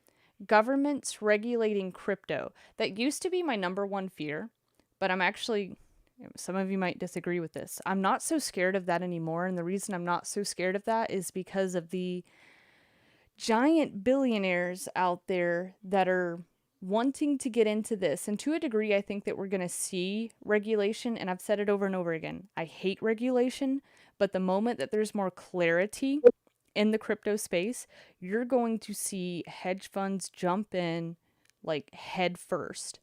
governments regulating crypto, that used to be my number one fear, but I'm actually, some of you might disagree with this. I'm not so scared of that anymore. And the reason I'm not so scared of that is because of the giant billionaires out there that are wanting to get into this. And to a degree, I think that we're going to see regulation. And I've said it over and over again. I hate regulation, but the moment that there's more clarity in the crypto space, you're going to see hedge funds jump in like head first.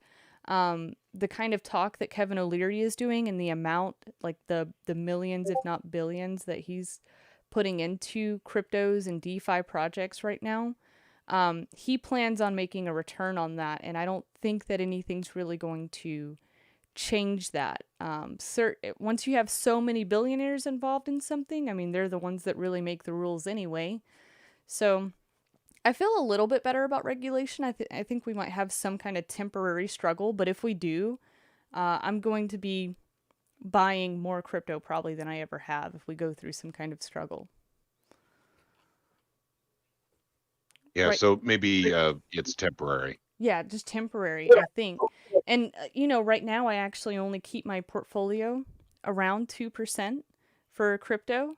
The kind of talk that Kevin O'Leary is doing and the amount, like the millions, if not billions, that he's putting into cryptos and DeFi projects right now, he plans on making a return on that. And I don't think that anything's really going to change that. Once you have so many billionaires involved in something, I mean, they're the ones that really make the rules anyway. So I feel a little bit better about regulation. I think we might have some kind of temporary struggle, but if we do, I'm going to be buying more crypto probably than I ever have if we go through some kind of struggle.
Yeah,
Right.
so maybe it's temporary.
Yeah, just temporary, I think. And, right now I actually only keep my portfolio around 2% for crypto.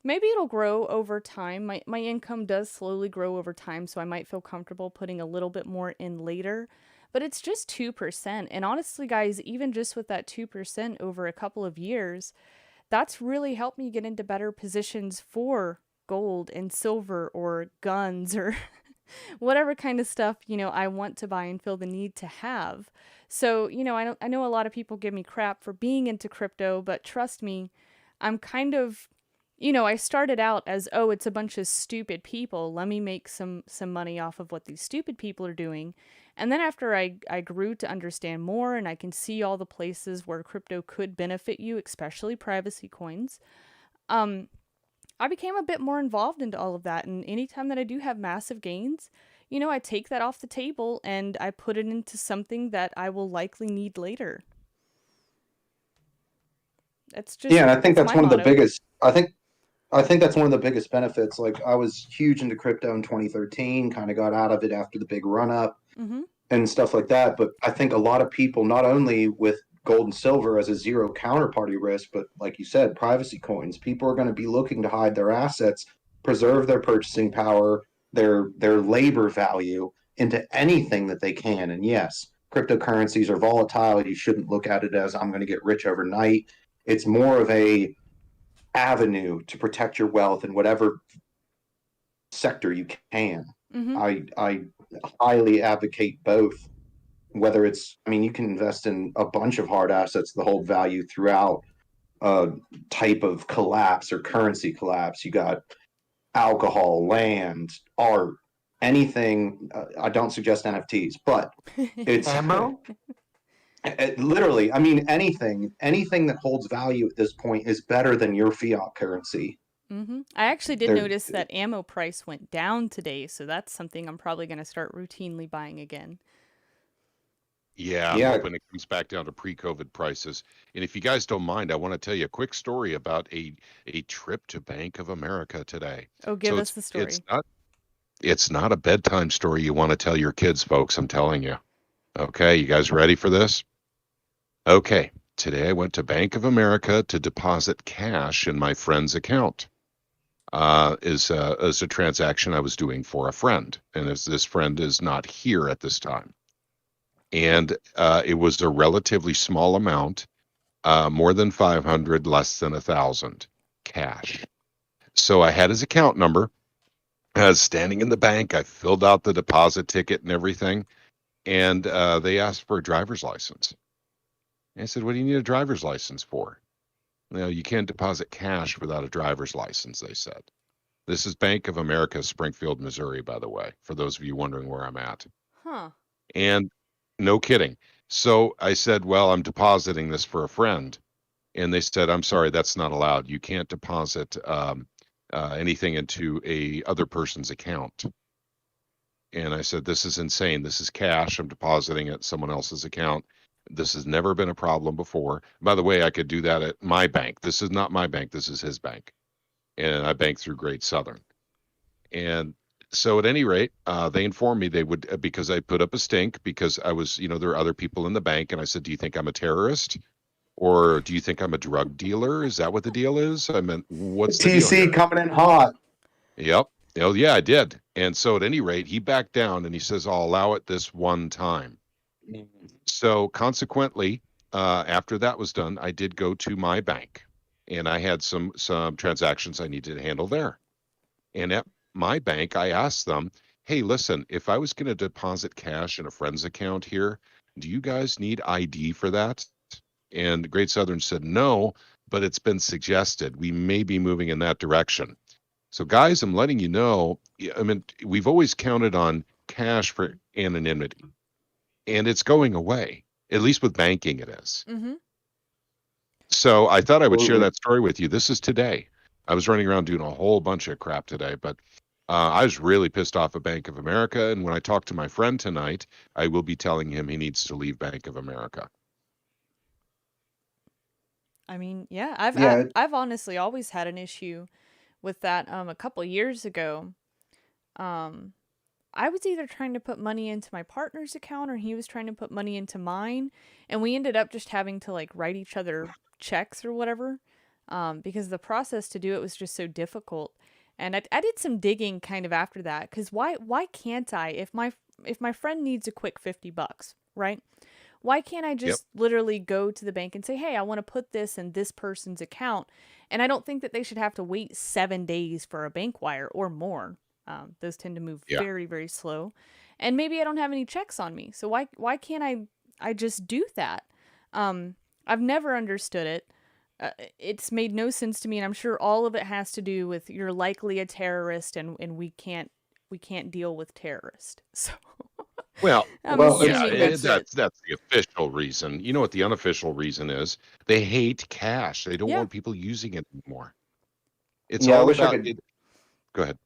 Maybe it'll grow over time. My income does slowly grow over time, so I might feel comfortable putting a little bit more in later. But it's just 2%. And honestly, guys, even just with that 2% over a couple of years, that's really helped me get into better positions for gold and silver or guns or whatever kind of stuff, I want to buy and feel the need to have. So, I know a lot of people give me crap for being into crypto, but trust me, I'm kind of, I started out as, oh, it's a bunch of stupid people. Let me make some money off of what these stupid people are doing. And then after I grew to understand more and I can see all the places where crypto could benefit you, especially privacy coins, I became a bit more involved into all of that. And anytime that I do have massive gains, I take that off the table and I put it into something that I will likely need later. That's just,
Yeah, and I think that's
my
one of the
motto.
biggest. I think that's one of the biggest benefits. Like I was huge into crypto in 2013, kind of got out of it after the big run up
Mm-hmm.
and stuff like that. But I think a lot of people, not only with gold and silver as a zero counterparty risk, but like you said, privacy coins, people are going to be looking to hide their assets, preserve their purchasing power, their labor value into anything that they can. And yes, cryptocurrencies are volatile. You shouldn't look at it as I'm going to get rich overnight. It's more of a avenue to protect your wealth in whatever sector you can.
Mm-hmm.
I highly advocate both. Whether it's, you can invest in a bunch of hard assets that hold value throughout a type of collapse or currency collapse. You got alcohol, land, art, anything. I don't suggest NFTs, but it's
Ammo?
literally, anything that holds value at this point is better than your fiat currency.
Mm-hmm. I actually did
They're-
notice that ammo price went down today, so that's something I'm probably going to start routinely buying again.
Yeah, I'm
Yeah.
hoping it comes back down to pre-COVID prices. And if you guys don't mind, I want to tell you a quick story about a trip to Bank of America today.
Oh, give
So
us the story.
It's not a bedtime story you want to tell your kids, folks, I'm telling you. Okay, you guys ready for this? Okay, today I went to Bank of America to deposit cash in my friend's account. Is a transaction I was doing for a friend, and this friend is not here at this time. And it was a relatively small amount, more than 500, less than 1,000 cash. So I had his account number, I was standing in the bank. I filled out the deposit ticket and everything, and they asked for a driver's license. And I said, "What do you need a driver's license for?" You can't deposit cash without a driver's license, they said. This is Bank of America, Springfield, Missouri, by the way, for those of you wondering where I'm at.
Huh.
And no kidding. So I said, "Well, I'm depositing this for a friend." And they said, "I'm sorry, that's not allowed. You can't deposit anything into a other person's account." And I said, "This is insane. This is cash. I'm depositing it someone else's account. This has never been a problem before. By the way, I could do that at my bank. This is not my bank. This is his bank. And I bank through Great Southern." And so at any rate, they informed me they would, because I put up a stink, because I was, there are other people in the bank. And I said, "Do you think I'm a terrorist? Or do you think I'm a drug dealer? Is that what the deal is? I mean, what's the deal
TC
here?"
coming in hot.
Yep. Oh, yeah, I did. And so at any rate, he backed down and he says, "I'll allow it this one time." So consequently, after that was done, I did go to my bank and I had some transactions I needed to handle there. And at my bank, I asked them, "Hey, listen, if I was going to deposit cash in a friend's account here, do you guys need ID for that?" And Great Southern said, "No, but it's been suggested. We may be moving in that direction." So guys, I'm letting you know, I mean, we've always counted on cash for anonymity, and it's going away. At least with banking it is.
Mm-hmm.
So I thought I would share
Absolutely.
that story with you. This is today. I was running around doing a whole bunch of crap today, but I was really pissed off at Bank of America. And when I talk to my friend tonight, I will be telling him he needs to leave Bank of America.
I mean, yeah,
Yeah,
I've honestly always had an issue with that. A couple years ago, um, I was either trying to put money into my partner's account or he was trying to put money into mine, and we ended up just having to like write each other checks or whatever, because the process to do it was just so difficult. And I did some digging kind of after that, because why can't I, if my friend needs a quick $50, right? Why can't I
Yep.
just literally go to the bank and say, "Hey, I want to put this in this person's account"? And I don't think that they should have to wait 7 days for a bank wire or more. Those tend to move
Yeah.
very, very slow. And maybe I don't have any checks on me. So why can't I just do that? I've never understood it. It's made no sense to me, and I'm sure all of it has to do with you're likely a terrorist, and we can't deal with terrorists. So
Well,
I'm
well,
yeah,
assuming that's it.
that's the official reason. You know what the unofficial reason is? They hate cash. They don't
Yeah.
want people using it anymore. It's
yeah. I
all
wish I
about
could.
it. Go ahead.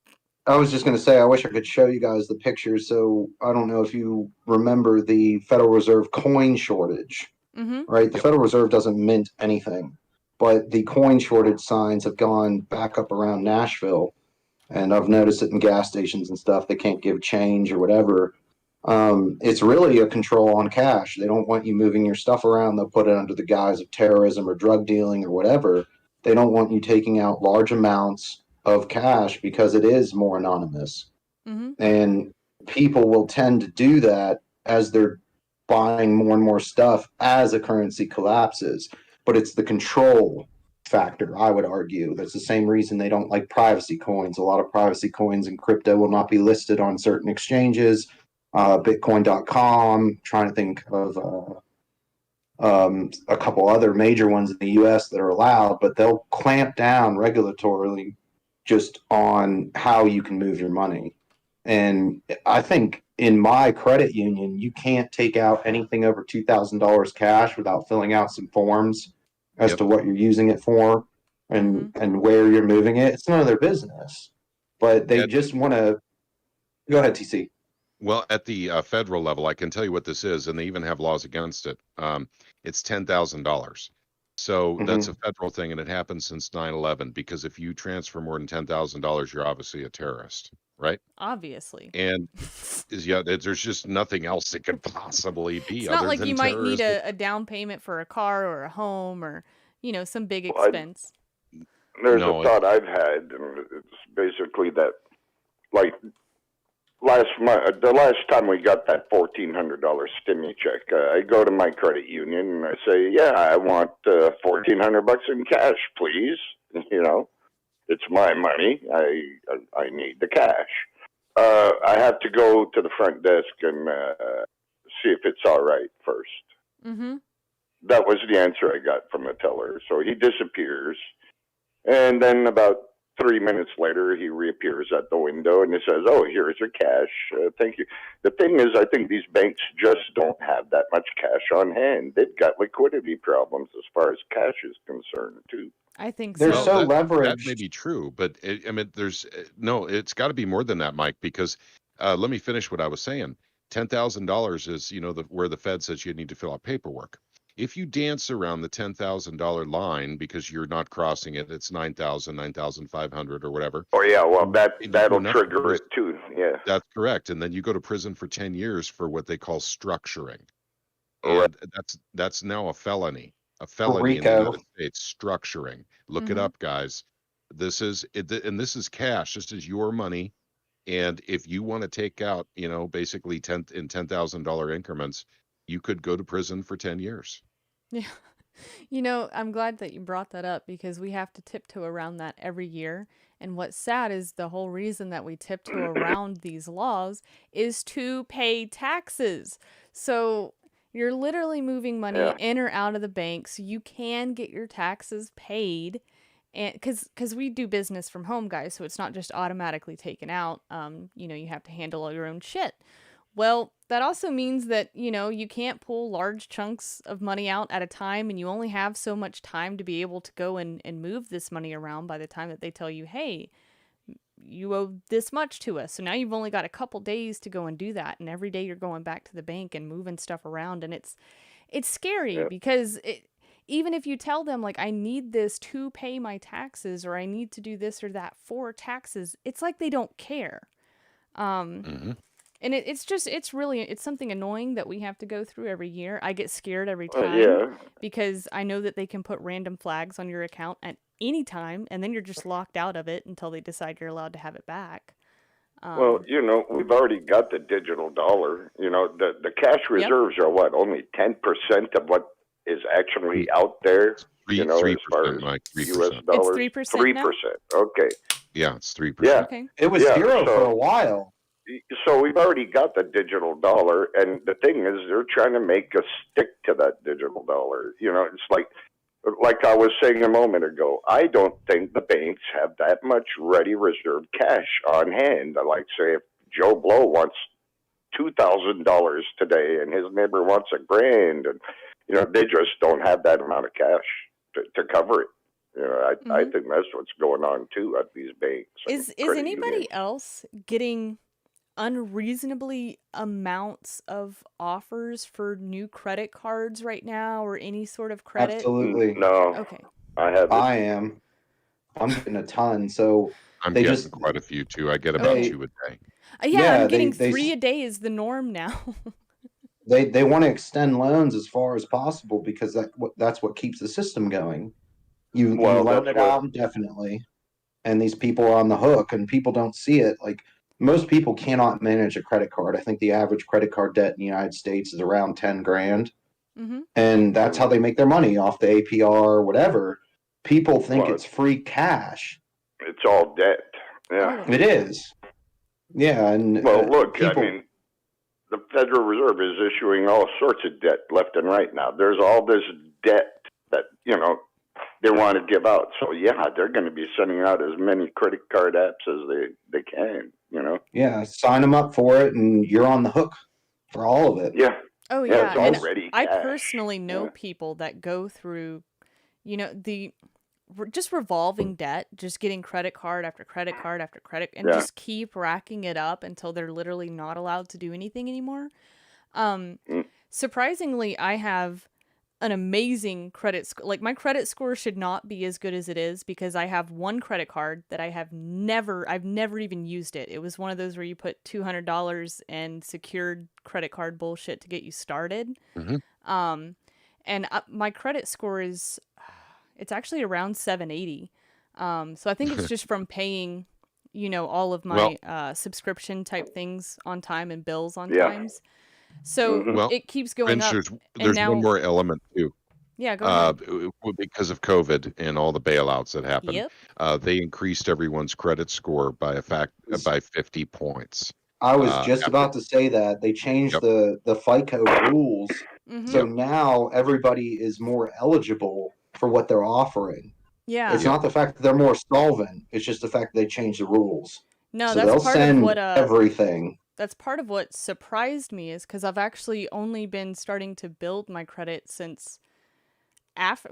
I was just going to say, I wish I could show you guys the pictures. So I don't know if you remember the Federal Reserve coin shortage,
Mm-hmm.
right? The
Yep.
Federal Reserve doesn't mint anything, but the coin shortage signs have gone back up around Nashville. And I've noticed it in gas stations and stuff. They can't give change or whatever. It's really a control on cash. They don't want you moving your stuff around. They'll put it under the guise of terrorism or drug dealing or whatever. They don't want you taking out large amounts of cash because it is more anonymous.
Mm-hmm.
And people will tend to do that as they're buying more and more stuff as a currency collapses. But it's the control factor, I would argue. That's the same reason they don't like privacy coins. A lot of privacy coins and crypto will not be listed on certain exchanges. Bitcoin.com, trying to think of a couple other major ones in the US that are allowed, but they'll clamp down regulatorily just on how you can move your money. And I think in my credit union, you can't take out anything over $2,000 cash without filling out some forms as
Yep.
to what you're using it for and where you're moving it. It's none of their business, but they
At,
just want to go ahead, TC.
well, at the federal level, I can tell you what this is, and they even have laws against it. It's $10,000. So that's a federal thing, and it happened since 9/11. Because if you transfer more than $10,000, you're obviously a terrorist, right?
Obviously.
And there's just nothing else it could possibly
It's
be
not
other
like you
than
might need
terrorism.
a down payment for a car or a home or, some big
Well,
expense.
there's
No,
a thought I've had, and it's basically that, like the last time we got that $1,400 stimmy check, I go to my credit union and I say, "Yeah, I want $1,400 in cash, please." It's my money. I need the cash. I have to go to the front desk and see if it's all right first.
Mm-hmm.
That was the answer I got from the teller. So he disappears. And then about 3 minutes later, he reappears at the window and he says, "Oh, here's your cash. Thank you." The thing is, I think these banks just don't have that much cash on hand. They've got liquidity problems as far as cash is concerned, too.
I think
They're
so.
so
that may
leveraged.
be true, but I mean, no, it's got to be more than that, Mike, because let me finish what I was saying. $10,000 is, where the Fed says you need to fill out paperwork. If you dance around the $10,000 line because you're not crossing it, it's 9,000, 9,500 or whatever.
Oh, yeah, well,
and you do
that'll
enough
trigger
of those-
it, too. Yeah.
That's correct. And then you go to prison for 10 years for what they call structuring.
Right.
And that's now a felony. A felony in the
RICO.
United States, structuring. Look it
Mhm.
up, guys. This is it, and this is cash. This is your money. And if you want to take out, basically $10,000 increments, you could go to prison for 10 years.
Yeah. I'm glad that you brought that up because we have to tiptoe around that every year. And what's sad is the whole reason that we tiptoe around these laws is to pay taxes. So you're literally moving money
Yeah.
in or out of the bank so you can get your taxes paid. And because we do business from home, guys, so it's not just automatically taken out. You have to handle all your own shit. Well, that also means that, you can't pull large chunks of money out at a time, and you only have so much time to be able to go and move this money around by the time that they tell you, hey, you owe this much to us. So now you've only got a couple days to go and do that. And every day you're going back to the bank and moving stuff around. And it's scary because even if you tell them, like, I need this to pay my taxes or I need to do this or that for taxes, it's like they don't care.
Mhm.
And it's something annoying that we have to go through every year. I get scared every time
Yeah.
because I know that they can put random flags on your account at any time, and then you're just locked out of it until they decide you're allowed to have it back.
Well, we've already got the digital dollar. The cash reserves are what, only 10% of what is actually out there.
Three
as far
3%,
as
Mike.
U.S.
3%.
dollars.
3% now?
3%. Okay.
Yeah, it's 3%.
Yeah.
Okay.
It was
Yeah,
zero for
so-
a while.
So we've already got the digital dollar, and the thing is, they're trying to make us stick to that digital dollar. It's like I was saying a moment ago. I don't think the banks have that much ready reserve cash on hand. Like, say, if Joe Blow wants $2,000 today, and his neighbor wants $1,000, and they just don't have that amount of cash to cover it. I think that's what's going on too at these banks.
Is
credit
anybody
unions.
else getting unreasonably amounts of offers for new credit cards right now or any sort of credit?
Absolutely.
No,
Okay.
I haven't.
I am. I'm getting a ton. So
I'm
they
getting
just
quite a few too. I get about
They-
2 a day.
Yeah,
Yeah,
I'm getting
they-
3 a day is the norm now.
they want to extend loans as far as possible because that's what keeps the system going. You
Well,
loan
that's
it
what-
out indefinitely, and these people are on the hook, and people don't see it. Like, most people cannot manage a credit card. I think the average credit card debt in the United States is around 10 grand,
Mm-hmm.
and that's how they make their money, off the APR or whatever. People think
Well,
it's free cash.
It's all debt. Yeah.
Oh.
It is. Yeah, and
Well, look,
people,
I mean, the Federal Reserve is issuing all sorts of debt left and right now. There's all this debt that, they want to give out. So, yeah, they're going to be sending out as many credit card apps as they can,
yeah, sign them up for it, and you're on the hook for all of it.
Yeah.
Oh
Yeah,
yeah,
it's
and
already
I
cash.
personally know
Yeah.
people that go through, just revolving debt, just getting credit card after credit card after credit, and
Yeah.
just keep racking it up until they're literally not allowed to do anything anymore. Surprisingly, I have an amazing credit score. Like, my credit score should not be as good as it is because I have one credit card that I've never even used it. It was one of those where you put $200 and secured credit card bullshit to get you started.
Mhm.
And my credit score is, it's actually around 780. So I think it's just from paying, all of my subscription type things on time and bills on
Yeah.
times. So
Mhm.
Well,
it keeps going
Fringe,
up.
there's
and now,
one more element too.
Yeah, go ahead.
Because of COVID and all the bailouts that happened.
Yep.
They increased everyone's credit score by 50 points.
I was just
After,
about to say that they changed
yep,
the FICO rules,
Mm-hmm.
so
yep,
now everybody is more eligible for what they're offering.
Yeah.
It's
yep.
not the fact that they're more solvent; it's just the fact that they changed the rules.
No,
So
that's
they'll
part of
send
what
everything.
that's part of what surprised me is because I've actually only been starting to build my credit since after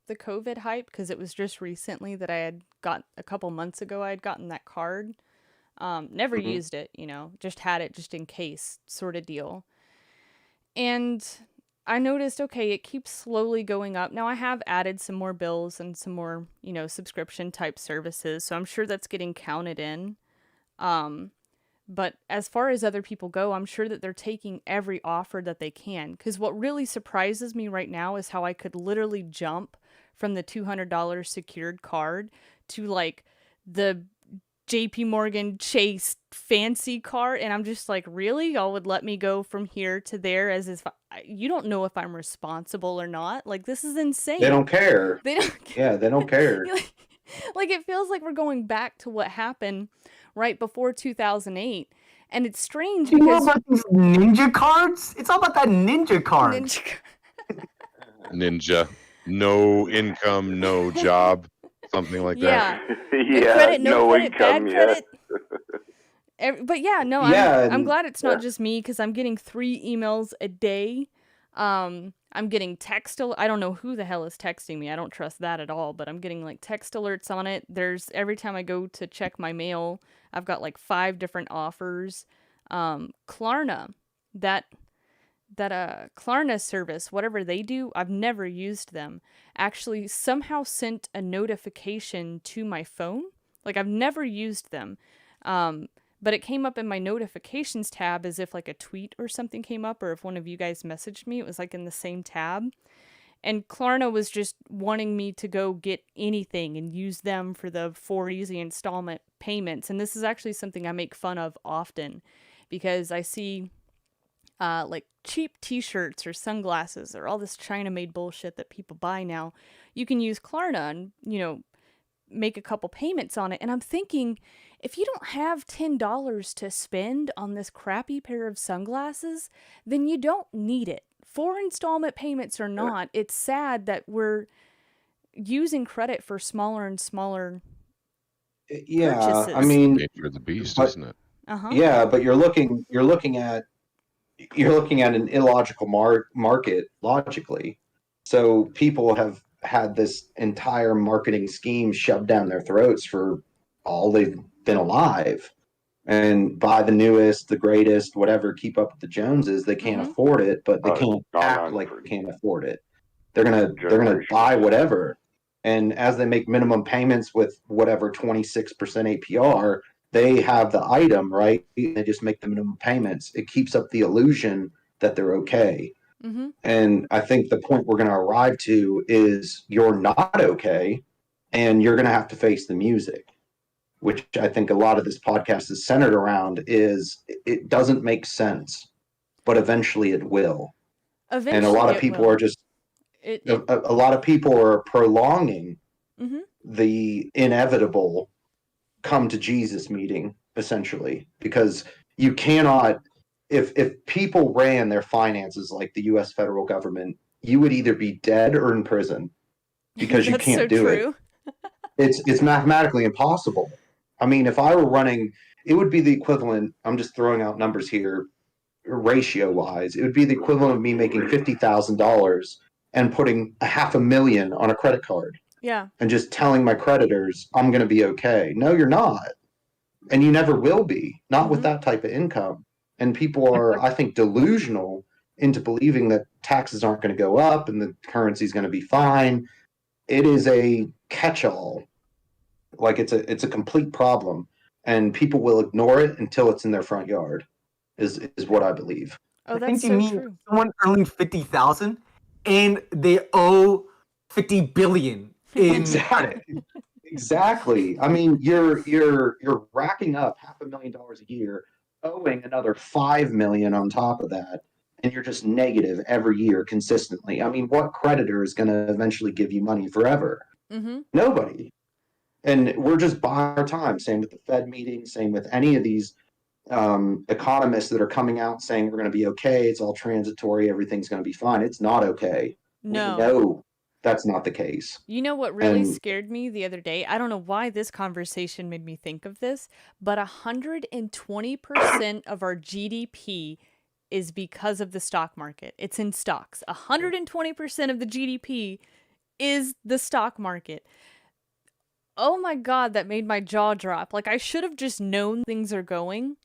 the COVID hype, because it was just recently that I had got a couple months ago I had gotten that card. Never
Mhm.
used it, just had it just in case sort of deal. And I noticed, okay, it keeps slowly going up. Now I have added some more bills and some more, subscription type services, so I'm sure that's getting counted in. But as far as other people go, I'm sure that they're taking every offer that they can. Because what really surprises me right now is how I could literally jump from the $200 secured card to like the JP Morgan Chase fancy card. And I'm just like, really? Y'all would let me go from here to there as if you don't know if I'm responsible or not? Like, this is insane.
They don't care.
They don't care.
Yeah, they don't care.
Like, it feels like we're going back to what happened right before 2008. And it's strange
You know
because
about these ninja cards? It's all about that ninja card.
Ninja, no income, no job, something like
Yeah.
that.
Good
Yeah,
credit, no
no
credit,
income,
bad
yes.
credit. But yeah, no,
Yeah,
I'm glad it's not
yeah.
just me because I'm getting 3 emails a day. I'm getting text. I don't know who the hell is texting me. I don't trust that at all. But I'm getting like text alerts on it. There's every time I go to check my mail, I've got like 5 different offers. Klarna, that Klarna service, whatever they do, I've never used them. Actually, somehow sent a notification to my phone. Like, I've never used them. But it came up in my notifications tab as if like a tweet or something came up, or if one of you guys messaged me, it was like in the same tab. And Klarna was just wanting me to go get anything and use them for the 4 easy installment payments. And this is actually something I make fun of often because I see like cheap t-shirts or sunglasses or all this China-made bullshit that people buy now. You can use Klarna and, make a couple payments on it. And I'm thinking, if you don't have $10 to spend on this crappy pair of sunglasses, then you don't need it. 4 installment payments or not, it's sad that we're using credit for smaller and smaller
Yeah,
purchases.
I mean,
Nature of the beast,
but
isn't it?
yeah, but you're looking at an illogical market logically. So people have had this entire marketing scheme shoved down their throats for all they've been alive. And buy the newest, the greatest, whatever, keep up with the Joneses. They can't afford it, but they can't act like they can't afford it. They're gonna buy whatever. And as they make minimum payments with whatever 26% APR, they have the item, right? They just make the minimum payments. It keeps up the illusion that they're okay.
Mm-hmm.
And I think the point we're going to arrive to is you're not okay, and you're going to have to face the music, which I think a lot of this podcast is centered around. Is it doesn't make sense, but eventually it will.
Eventually,
and a lot of people are just a lot of people are prolonging the inevitable come to Jesus meeting, essentially, because you cannot, if people ran their finances like the US federal government, you would either be dead or in prison because you can't
so
do
true.
it. It's mathematically impossible. I mean, if I were running, it would be the equivalent, I'm just throwing out numbers here, ratio wise, it would be the equivalent of me making $50,000 and putting $500,000 on a credit card.
Yeah.
And just telling my creditors, I'm going to be okay. No, you're not. And you never will be, not with that type of income. And people are, I think, delusional into believing that taxes aren't going to go up and the currency is going to be fine. It is a catch-all. Like it's a complete problem. And people will ignore it until it's in their front yard, is what I believe.
Oh,
I think
that's
you
so
mean
true.
someone earning 50,000 and they owe 50 billion in credit.
Exactly. I mean, you're racking up $500,000 a year, owing another $5 million on top of that, and you're just negative every year consistently. I mean, what creditor is going to eventually give you money forever?
Mm-hmm.
Nobody. And we're just buying our time. Same with the Fed meeting, same with any of these economists that are coming out saying we're going to be okay, it's all transitory, everything's going to be fine. It's not okay. We
No.
know that's not the case.
You know what really
And
scared me the other day? I don't know why this conversation made me think of this, but 120% of our GDP is because of the stock market. It's in stocks. 120% of the GDP is the stock market. Oh my God, that made my jaw drop. Like, I should have just known things are going,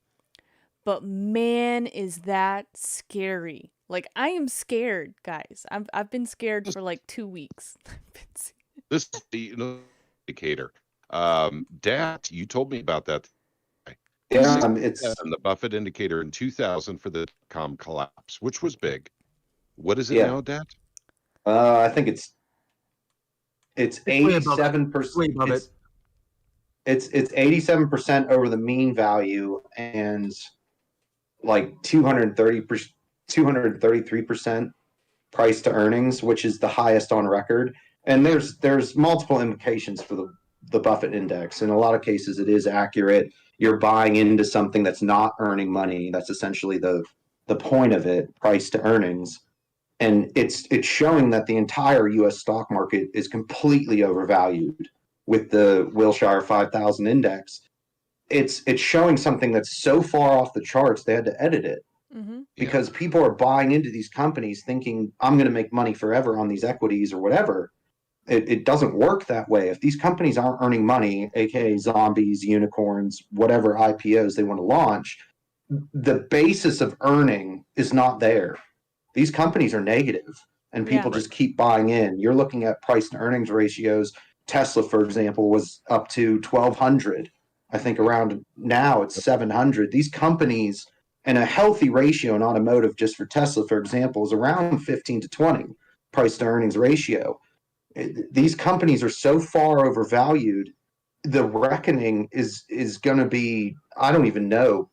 but man, is that scary. Like, I am scared, guys. I've been scared for like 2 weeks.
This is the indicator. Dat, you told me about that.
yeah,
It's the Buffett indicator in 2000 for the com collapse, which was big. What is it now, Dat?
I think it's 87%. It's 87% over the mean value and like 233% price to earnings, which is the highest on record. And there's multiple implications for the Buffett index. In a lot of cases, it is accurate. You're buying into something that's not earning money. That's essentially the point of it, price to earnings. And it's showing that the entire U.S. stock market is completely overvalued with the Wilshire 5000 index. It's showing something that's so far off the charts they had to edit it.
Mm-hmm.
Because people are buying into these companies thinking I'm going to make money forever on these equities or whatever. It doesn't work that way. If these companies aren't earning money, aka zombies, unicorns, whatever IPOs they want to launch, the basis of earning is not there. These companies are negative and people just keep buying in. You're looking at price to earnings ratios. Tesla, for example, was up to 1,200. I think around now it's 700. These companies, and a healthy ratio in automotive, just for Tesla, for example, is around 15 to 20 price to earnings ratio. These companies are so far overvalued. The reckoning is going to be, I don't even know,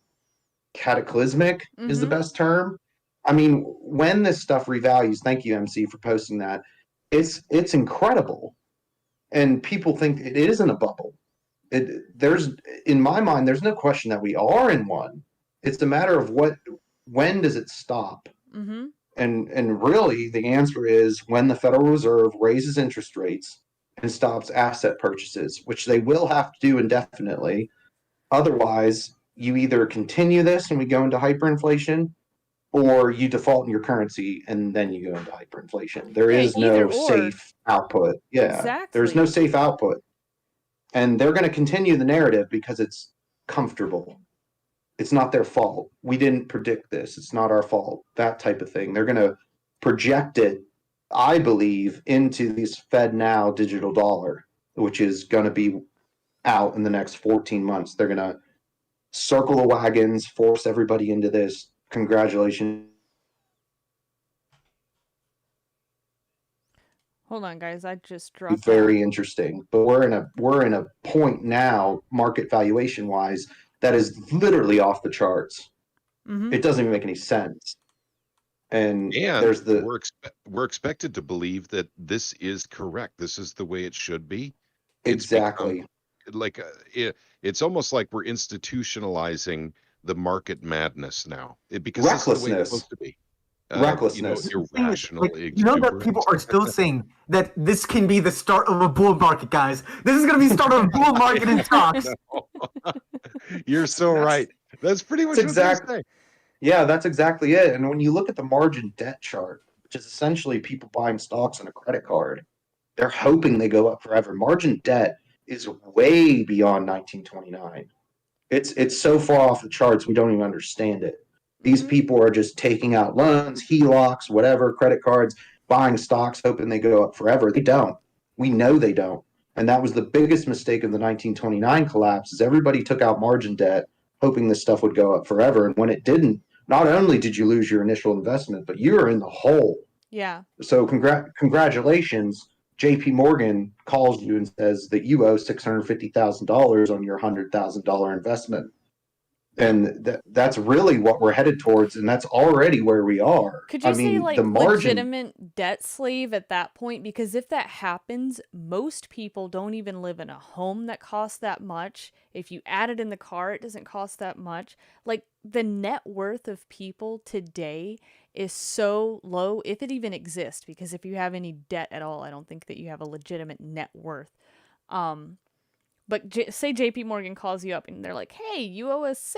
cataclysmic is the best term. I mean, when this stuff revalues, thank you, MC, for posting that. It's incredible, and people think it isn't a bubble. There's, in my mind, there's no question that we are in one. It's a matter of when does it stop?
Mm-hmm.
And really, the answer is when the Federal Reserve raises interest rates and stops asset purchases, which they will have to do indefinitely. Otherwise, you either continue this and we go into hyperinflation, or you default in your currency and then you go into hyperinflation. There is no safe output. Yeah,
exactly.
There's no safe output. And they're going to continue the narrative because it's comfortable. It's not their fault. We didn't predict this. It's not our fault. That type of thing. They're going to project it, I believe, into this Fed Now digital dollar, which is going to be out in the next 14 months. They're going to circle the wagons, force everybody into this. Congratulations.
Hold on, guys. I just dropped.
Very interesting. But we're in a point now, market valuation wise, that is literally off the charts.
Mm-hmm.
It doesn't even make any sense. And
there's we're expected to believe that this is correct. This is the way it should be.
Exactly.
It's almost like we're institutionalizing the market madness now. Because
recklessness.
This is the way it's supposed to be.
Recklessness.
Irrational.
You know that people are still saying that this can be the start of a bull market, guys. This is going to be the start of a bull market in stocks.
You're so right. That's pretty much what they're saying.
Yeah, that's exactly it. And when you look at the margin debt chart, which is essentially people buying stocks on a credit card, they're hoping they go up forever. Margin debt is way beyond 1929. It's so far off the charts, we don't even understand it. These people are just taking out loans, HELOCs, whatever, credit cards, buying stocks, hoping they go up forever. They don't. We know they don't. And that was the biggest mistake of the 1929 collapse, is everybody took out margin debt, hoping this stuff would go up forever. And when it didn't, not only did you lose your initial investment, but you were in the hole.
Yeah.
So congratulations. JP Morgan calls you and says that you owe $650,000 on your $100,000 investment. And that's really what we're headed towards, and that's already where we are.
Could
I
you say
mean, the
like
margin.
legitimate debt slave at that point? Because if that happens, most people don't even live in a home that costs that much. If you add it in the car, it doesn't cost that much. Like the net worth of people today is so low, if it even exists, because if you have any debt at all, I don't think that you have a legitimate net worth. Um, but say JP Morgan calls you up and they're like, hey, you owe us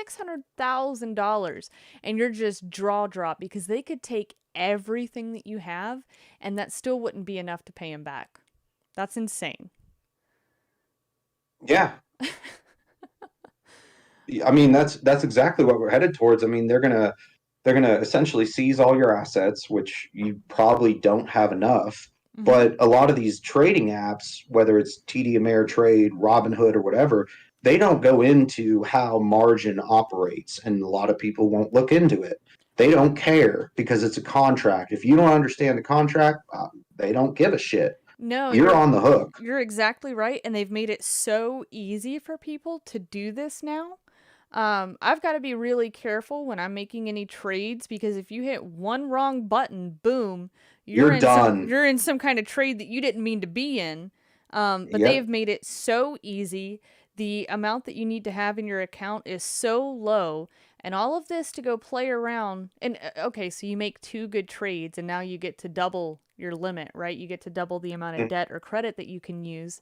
$600,000. And you're just draw drop because they could take everything that you have and that still wouldn't be enough to pay him back. That's insane.
Yeah. I mean, that's exactly what we're headed towards. I mean, they're gonna essentially seize all your assets, which you probably don't have enough.
Mm-hmm.
But a lot of these trading apps, whether it's TD Ameritrade, Robinhood, or whatever, they don't go into how margin operates, and a lot of people won't look into it. They don't care because it's a contract. If you don't understand the contract, they don't give a shit.
No,
You're on the hook.
You're exactly right, and they've made it so easy for people to do this now. I've got to be really careful when I'm making any trades because if you hit one wrong button, boom,
You're done.
you're in some kind of trade that you didn't mean to be in. But they
Yep.
have made it so easy. The amount that you need to have in your account is so low, and all of this to go play around. And okay, so you make 2 good trades, and now you get to double your limit, right? You get to double the amount of debt or credit that you can use.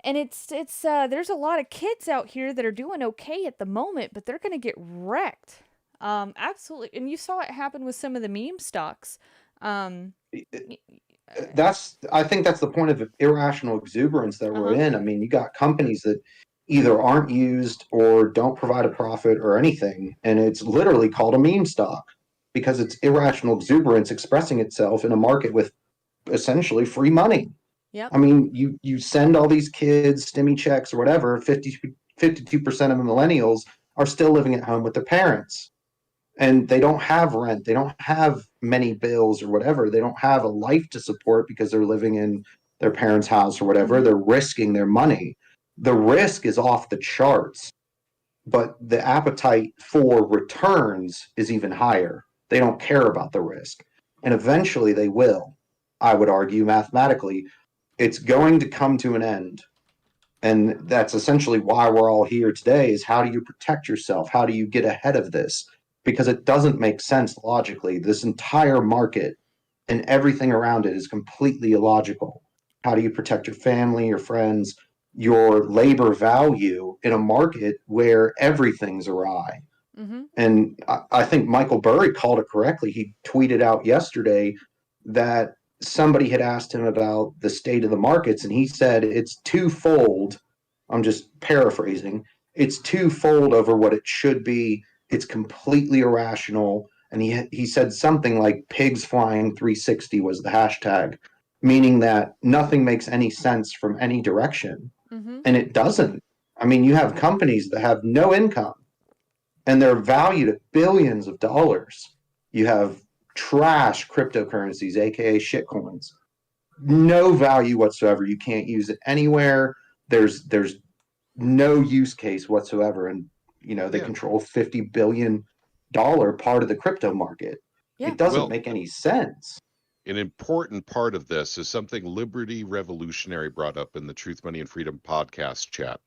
And it's there's a lot of kids out here that are doing okay at the moment, but they're gonna get wrecked. Absolutely. And you saw it happen with some of the meme stocks. Um,
I think that's the point of irrational exuberance that we're
Uh-huh.
in. I mean, you got companies that either aren't used or don't provide a profit or anything, and it's literally called a meme stock because it's irrational exuberance expressing itself in a market with essentially free money.
Yep.
I mean, you send all these kids stimmy checks or whatever, 52% of the millennials are still living at home with their parents, and they don't have rent, they don't have many bills or whatever, they don't have a life to support because they're living in their parents' house or whatever.
Mhm.
They're risking their money. The risk is off the charts, but the appetite for returns is even higher. They don't care about the risk, and eventually they will. I would argue mathematically it's going to come to an end, and that's essentially why we're all here today. Is how do you protect yourself? How do you get ahead of this? Because it doesn't make sense logically. This entire market and everything around it is completely illogical. How do you protect your family, your friends, your labor value in a market where everything's awry?
Mm-hmm.
And I think Michael Burry called it correctly. He tweeted out yesterday that somebody had asked him about the state of the markets, and he said it's twofold. I'm just paraphrasing. It's twofold over what it should be. It's completely irrational. And he said something like pigs flying 360 was the hashtag, meaning that nothing makes any sense from any direction.
Mm-hmm.
And it doesn't. I mean, you have companies that have no income and they're valued at billions of dollars. You have trash cryptocurrencies, aka shitcoins, no value whatsoever. You can't use it anywhere. There's no use case whatsoever, and they control $50 billion part of the crypto market.
Yeah.
It doesn't
Well,
make any sense.
an important part of this is something Liberty Revolutionary brought up in the Truth, Money, and Freedom podcast chat.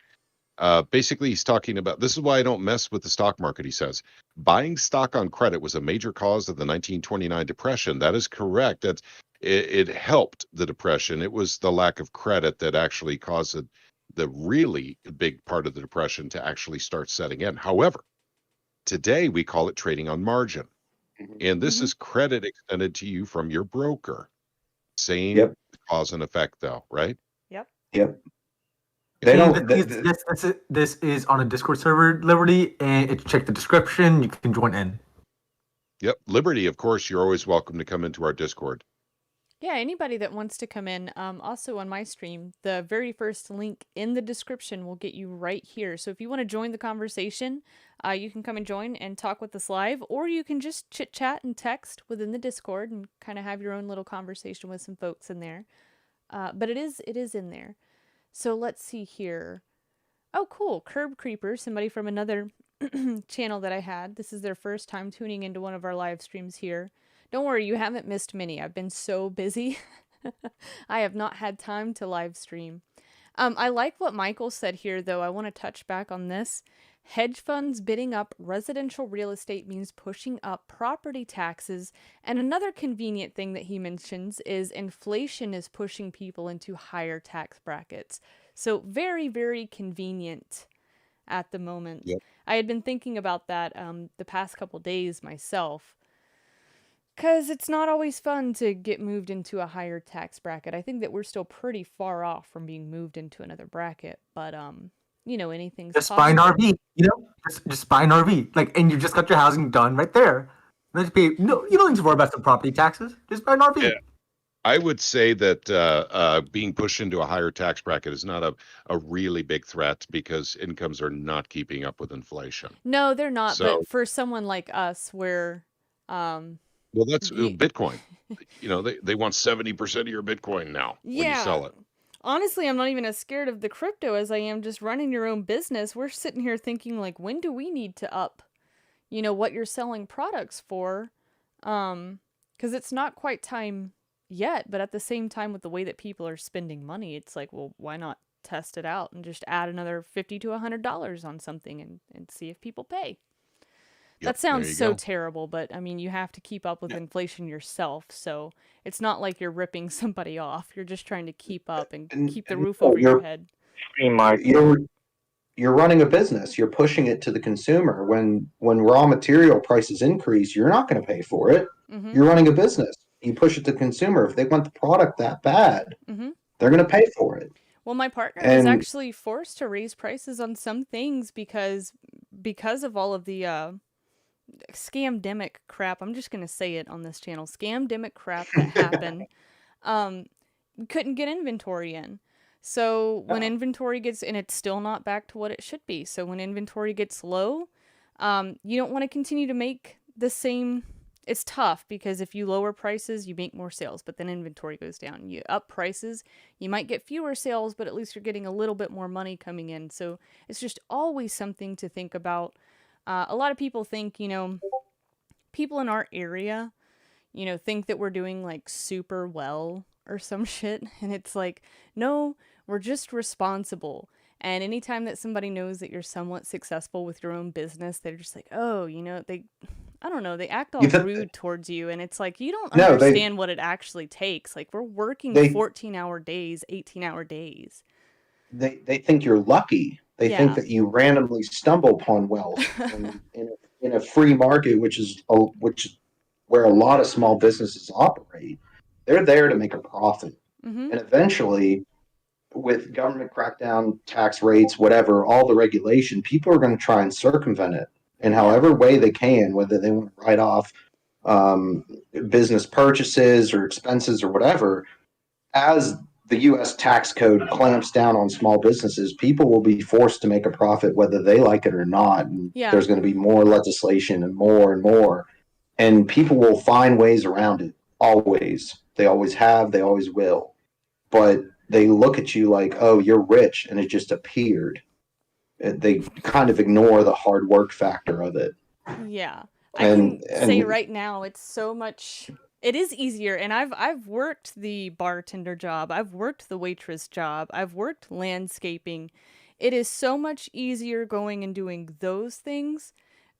Basically, he's talking about, this is why I don't mess with the stock market, he says. Buying stock on credit was a major cause of the 1929 Depression. That is correct. It helped the Depression. It was the lack of credit that actually caused the really big part of the Depression to actually start setting in. However, today we call it trading on margin. And this is credit extended to you from your broker. Same cause and effect, though, right?
Yep. They don't.
This is on a Discord server, Liberty, and check the description. You can join in.
Yep. Liberty, of course, you're always welcome to come into our Discord.
Yeah, anybody that wants to come in, also on my stream, the very first link in the description will get you right here. So if you want to join the conversation, you can come and join and talk with us live, or you can just chit chat and text within the Discord and kind of have your own little conversation with some folks in there. But it is in there. So let's see here. Oh, cool. Curb Creeper, somebody from another channel that I had. This is their first time tuning into one of our live streams here. Don't worry, you haven't missed many. I've been so busy. I have not had time to live stream. I like what Michael said here, though. I want to touch back on this. Hedge funds bidding up residential real estate means pushing up property taxes. And another convenient thing that he mentions is inflation is pushing people into higher tax brackets. So very, very convenient at the moment.
Yep.
I had been thinking about that the past couple days myself. Because it's not always fun to get moved into a higher tax bracket. I think that we're still pretty far off from being moved into another bracket. But, anything's
Just buy an
possible.
RV, just buy an RV. And you just got your housing done right there. No, you don't need to worry about some property taxes. Just buy an RV.
Yeah. I would say that being pushed into a higher tax bracket is not a really big threat because incomes are not keeping up with inflation.
No, they're not.
So,
But for someone like us, where
well, that's
the
Bitcoin. They want 70% of your Bitcoin now when you sell it.
Honestly, I'm not even as scared of the crypto as I am just running your own business. We're sitting here thinking, like, when do we need to up, what you're selling products for? Because it's not quite time yet, but at the same time, with the way that people are spending money, it's like, well, why not test it out and just add another $50 to $100 on something and see if people pay?
Yep,
That sounds
there you
so
go.
terrible, but I mean, you have to keep up with inflation yourself, so it's not like you're ripping somebody off. You're just trying to keep up and keep the roof over your head.
You're running a business. You're pushing it to the consumer. When raw material prices increase, you're not going to pay for it.
Mm-hmm.
You're running a business. You push it to the consumer. If they want the product that bad,
Mm-hmm.
they're going to pay for it.
Well, my partner was actually forced to raise prices on some things because of all of the scamdemic crap. I'm just going to say it on this channel. Scamdemic crap that happened. We couldn't get inventory in. So when inventory gets, and it's still not back to what it should be. So when inventory gets low, you don't want to continue to make the same. It's tough because if you lower prices, you make more sales, but then inventory goes down. You up prices, you might get fewer sales, but at least you're getting a little bit more money coming in. So it's just always something to think about. A lot of people think, people in our area, think that we're doing like super well or some shit. And it's like, no, we're just responsible. And anytime that somebody knows that you're somewhat successful with your own business, they're just like, oh, I don't know, they act all rude towards you. And it's like, you don't understand what it actually takes. Like, we're working 14-hour days, 18-hour days.
They think you're lucky. They think that you randomly stumble upon wealth in a free market, which is where a lot of small businesses operate. They're there to make a profit.
Mm-hmm.
And eventually, with government crackdown, tax rates, whatever, all the regulation, people are going to try and circumvent it in however way they can, whether they want to write off business purchases or expenses or whatever. As the U.S. tax code clamps down on small businesses, people will be forced to make a profit whether they like it or not. And there's going to be more legislation and more. And people will find ways around it, always. They always have, they always will. But they look at you like, oh, you're rich, and it just appeared. They kind of ignore the hard work factor of it.
Yeah. I can say right now, it's so much... It is easier, and I've worked the bartender job, I've worked the waitress job, I've worked landscaping. It is so much easier going and doing those things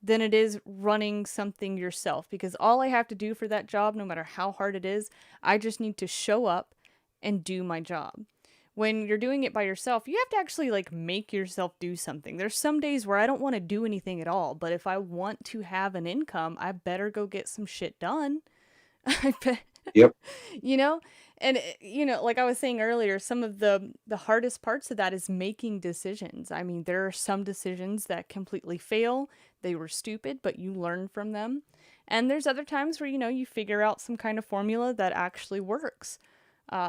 than it is running something yourself, because all I have to do for that job, no matter how hard it is, I just need to show up and do my job. When you're doing it by yourself, you have to actually make yourself do something. There's some days where I don't want to do anything at all, but if I want to have an income, I better go get some shit done. I bet.
Yep.
And like I was saying earlier, some of the hardest parts of that is making decisions. I mean, there are some decisions that completely fail. They were stupid, but you learn from them. And there's other times where, you figure out some kind of formula that actually works.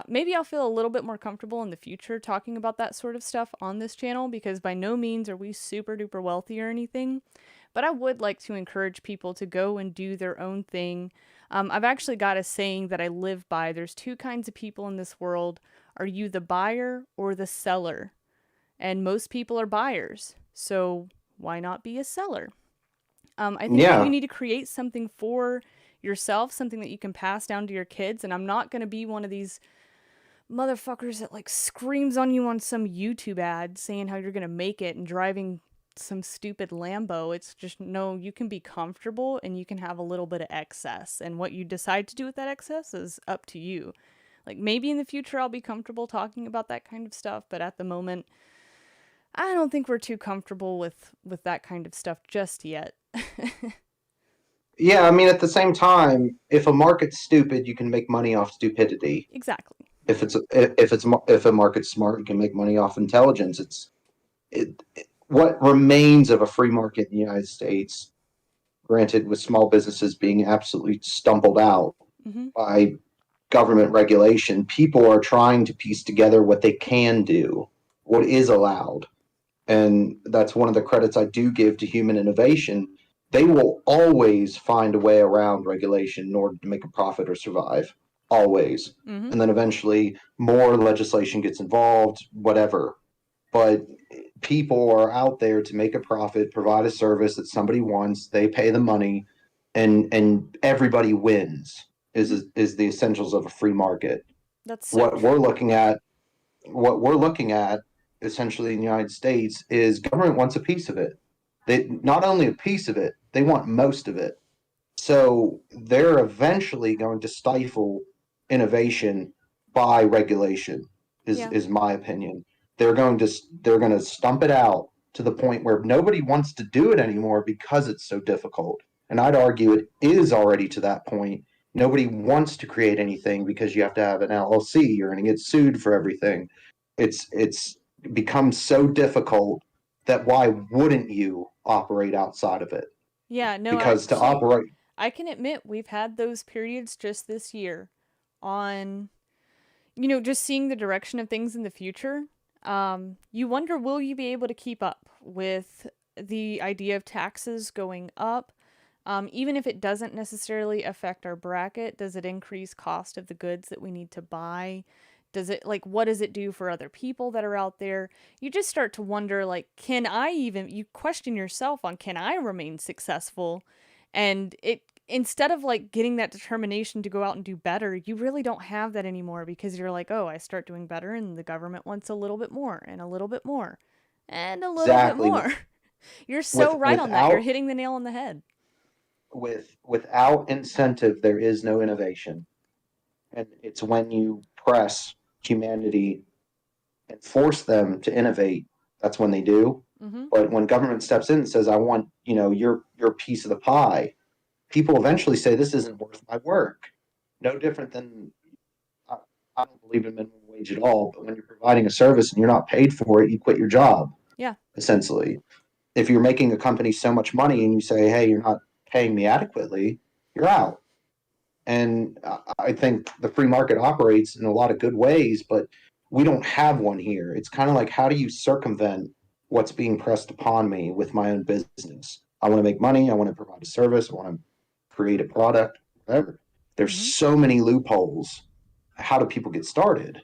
Maybe I'll feel a little bit more comfortable in the future talking about that sort of stuff on this channel, because by no means are we super duper wealthy or anything. But I would like to encourage people to go and do their own thing. I've actually got a saying that I live by. There's two kinds of people in this world. Are you the buyer or the seller? and most people are buyers. So why not be a seller? I think that
Yeah.
you need to create something for yourself, something that you can pass down to your kids. And I'm not going to be one of these motherfuckers that like screams on you on some YouTube ad saying how you're going to make it and driving some stupid Lambo. It's just, no, you can be comfortable and you can have a little bit of excess. And what you decide to do with that excess is up to you. Like maybe in the future I'll be comfortable talking about that kind of stuff, but at the moment I don't think we're too comfortable with that kind of stuff just yet.
Yeah, I mean, at the same time, if a market's stupid, you can make money off stupidity.
Exactly.
If a market's smart, you can make money off intelligence. What remains of a free market in the United States, granted with small businesses being absolutely stumbled out by government regulation, people are trying to piece together what they can do, what is allowed. And that's one of the credits I do give to human innovation. They will always find a way around regulation in order to make a profit or survive. Always. And then eventually more legislation gets involved, whatever. But people are out there to make a profit, provide a service that somebody wants, they pay the money, and everybody wins is the essentials of a free market.
That's so true.
What we're looking at essentially in the United States is government wants a piece of it. They not only a piece of it, they want most of it. So they're eventually going to stifle innovation by regulation is my opinion. They're going to stump it out to the point where nobody wants to do it anymore because it's so difficult. And I'd argue it is already to that point. Nobody wants to create anything because you have to have an LLC. You're going to get sued for everything. It's become so difficult that why wouldn't you operate outside of it?
Yeah, no,
Because
actually,
to operate,
I can admit we've had those periods just this year on, just seeing the direction of things in the future. You wonder, will you be able to keep up with the idea of taxes going up? Even if it doesn't necessarily affect our bracket, does it increase cost of the goods that we need to buy? What does it do for other people that are out there? You just start to wonder, you question yourself on, can I remain successful? And instead of getting that determination to go out and do better, you really don't have that anymore because you're like, oh, I start doing better and the government wants a little bit more and a little bit more and a little bit
exactly
more. You're so right on that. You're hitting the nail on the head.
Without incentive, there is no innovation. And it's when you press humanity and force them to innovate, that's when they do. But when government steps in and says, I want, your piece of the pie, people eventually say, this isn't worth my work. No different than, I don't believe in minimum wage at all, but when you're providing a service and you're not paid for it, you quit your job.
Yeah.
Essentially. If you're making a company so much money and you say, hey, you're not paying me adequately, you're out. And I think the free market operates in a lot of good ways, but we don't have one here. It's kind of like, how do you circumvent what's being pressed upon me with my own business? I want to make money. I want to provide a service. I want to create a product, whatever. There's so many loopholes. How do people get started?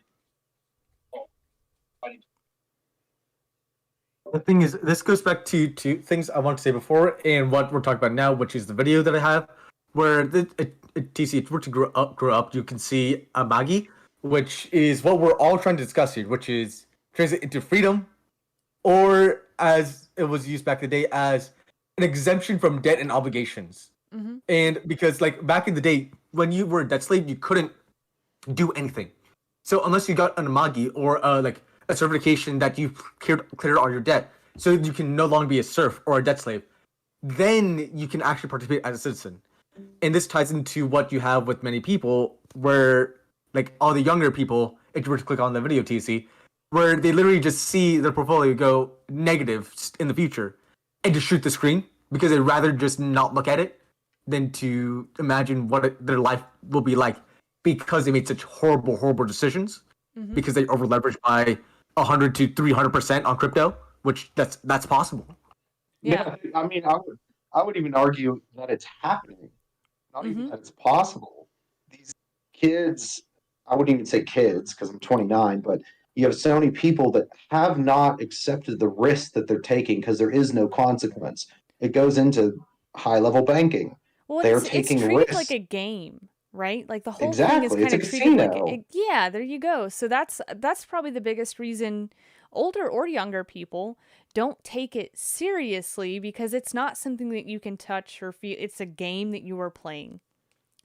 The thing is, this goes back to two things I wanted to say before and what we're talking about now, which is the video that I have, where TC, if you were to grow up, you can see a Magi, which is what we're all trying to discuss here, which is translate into freedom, or as it was used back in the day, as an exemption from debt and obligations. And because back in the day, when you were a debt slave, you couldn't do anything. So unless you got an Amagi or a certification that you cleared all your debt, so you can no longer be a serf or a debt slave, then you can actually participate as a citizen. And this ties into what you have with many people, where all the younger people, if you were to click on the video, TC, where they literally just see their portfolio go negative in the future and just shoot the screen because they'd rather just not look at it than to imagine what their life will be like because they made such horrible decisions because they over leveraged by 100 to 300% on crypto, which that's possible.
Yeah, I mean, I would even argue that it's happening, not even that it's possible. These kids, I wouldn't even say kids because I'm 29, but you have so many people that have not accepted the risk that they're taking because there is no consequence. It goes into high level banking.
Well,
They're
it's
taking
treated like
risks.
a game, right? Like the whole thing is
Exactly. It's
kind
a
of treated like
casino.
yeah, there you go. So that's probably the biggest reason older or younger people don't take it seriously, because it's not something that you can touch or feel. It's a game that you are playing.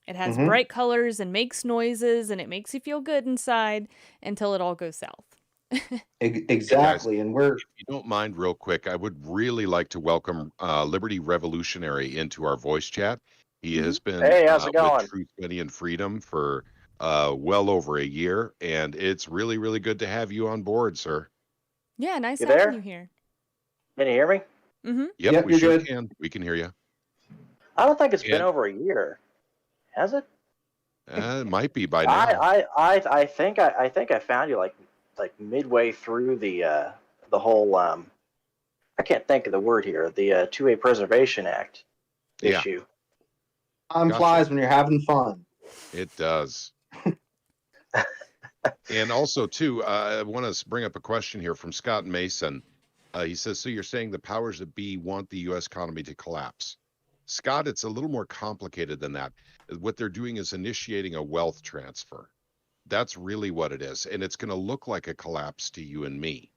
It has
Hmm.
bright colors and makes noises and it makes you feel good inside until it all goes south.
Hey guys,
Exactly. And we're,
if you don't mind, real quick, I would really like to welcome Liberty Revolutionary into our voice chat. He
Mhm.
has been
Hey, how's it
with
going?
Truth, Money, and Freedom for well over a year, and it's really, really good to have you on board, sir.
Yeah, nice
You
having
there?
you here.
Can you hear me?
Mhm.
Yep,
yep,
we
you're
sure
good.
can. We can hear you.
I don't think it's been
And
over a year. Has it?
it might be by now.
I think I found you like midway through the whole I can't think of the word here, the Two-Way Preservation Act
Yeah,
issue.
Time
gotcha.
flies when you're having fun.
It does. And also, too, I want to bring up a question here from Scott Mason. He says, so you're saying the powers that be want the U.S. economy to collapse? Scott, it's a little more complicated than that. What they're doing is initiating a wealth transfer. That's really what it is. And it's going to look like a collapse to you and me.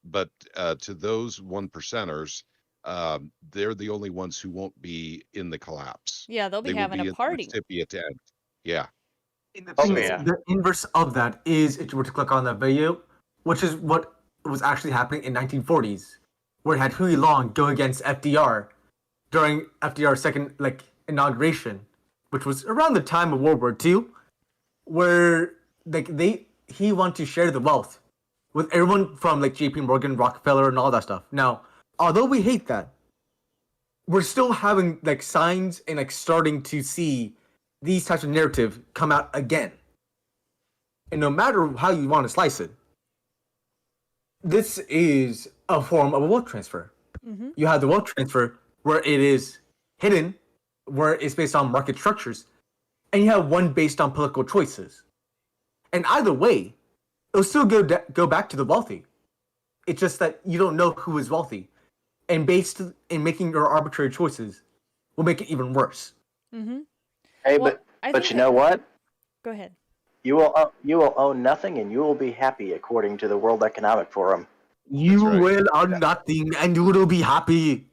But to those 1%ers, they're the only ones who won't be in the collapse.
Yeah, they'll be
They will
having
be
a
in the
party.
recipient end. Yeah.
And the
Oh
thing is,
yeah.
the inverse of that is if you were to click on that video, which is what was actually happening in 1940s, where it had Huey Long go against FDR during FDR's second inauguration, which was around the time of World War II, where he wanted to share the wealth with everyone from J.P. Morgan, Rockefeller, and all that stuff. Now, although we hate that, we're still having signs and starting to see these types of narrative come out again. And no matter how you want to slice it, this is a form of a wealth transfer.
Mm-hmm.
You have the wealth transfer where it is hidden, where it's based on market structures, and you have one based on political choices. And either way, it'll still go back to the wealthy. It's just that you don't know who is wealthy, and based in making your arbitrary choices will make it even worse.
Mm-hmm.
Hey,
Well, I
but
think
you know what?
Go ahead.
You will own nothing, and you will be happy according to the World Economic Forum.
You
right.
will own nothing, and you will be happy.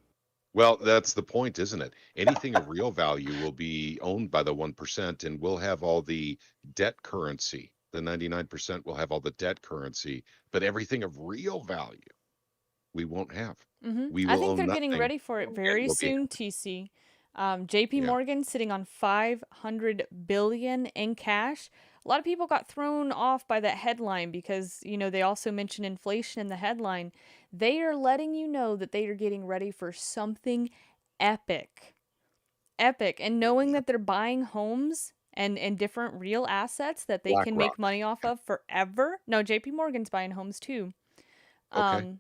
Well, that's the point, isn't it? Anything of real value will be owned by the 1%, and we'll have all the debt currency. The 99% will have all the debt currency, but everything of real value we won't have.
Mm-hmm.
We
I
will
think
own
they're
nothing.
getting ready for it very
we'll be
soon, TC. JP
Yeah.
Morgan sitting on $500 billion in cash. A lot of people got thrown off by that headline because, they also mentioned inflation in the headline. They are letting you know that they are getting ready for something epic. Epic. And knowing that they're buying homes and different real assets that they can make
BlackRock.
money off of forever. No, JP Morgan's buying homes too.
Okay.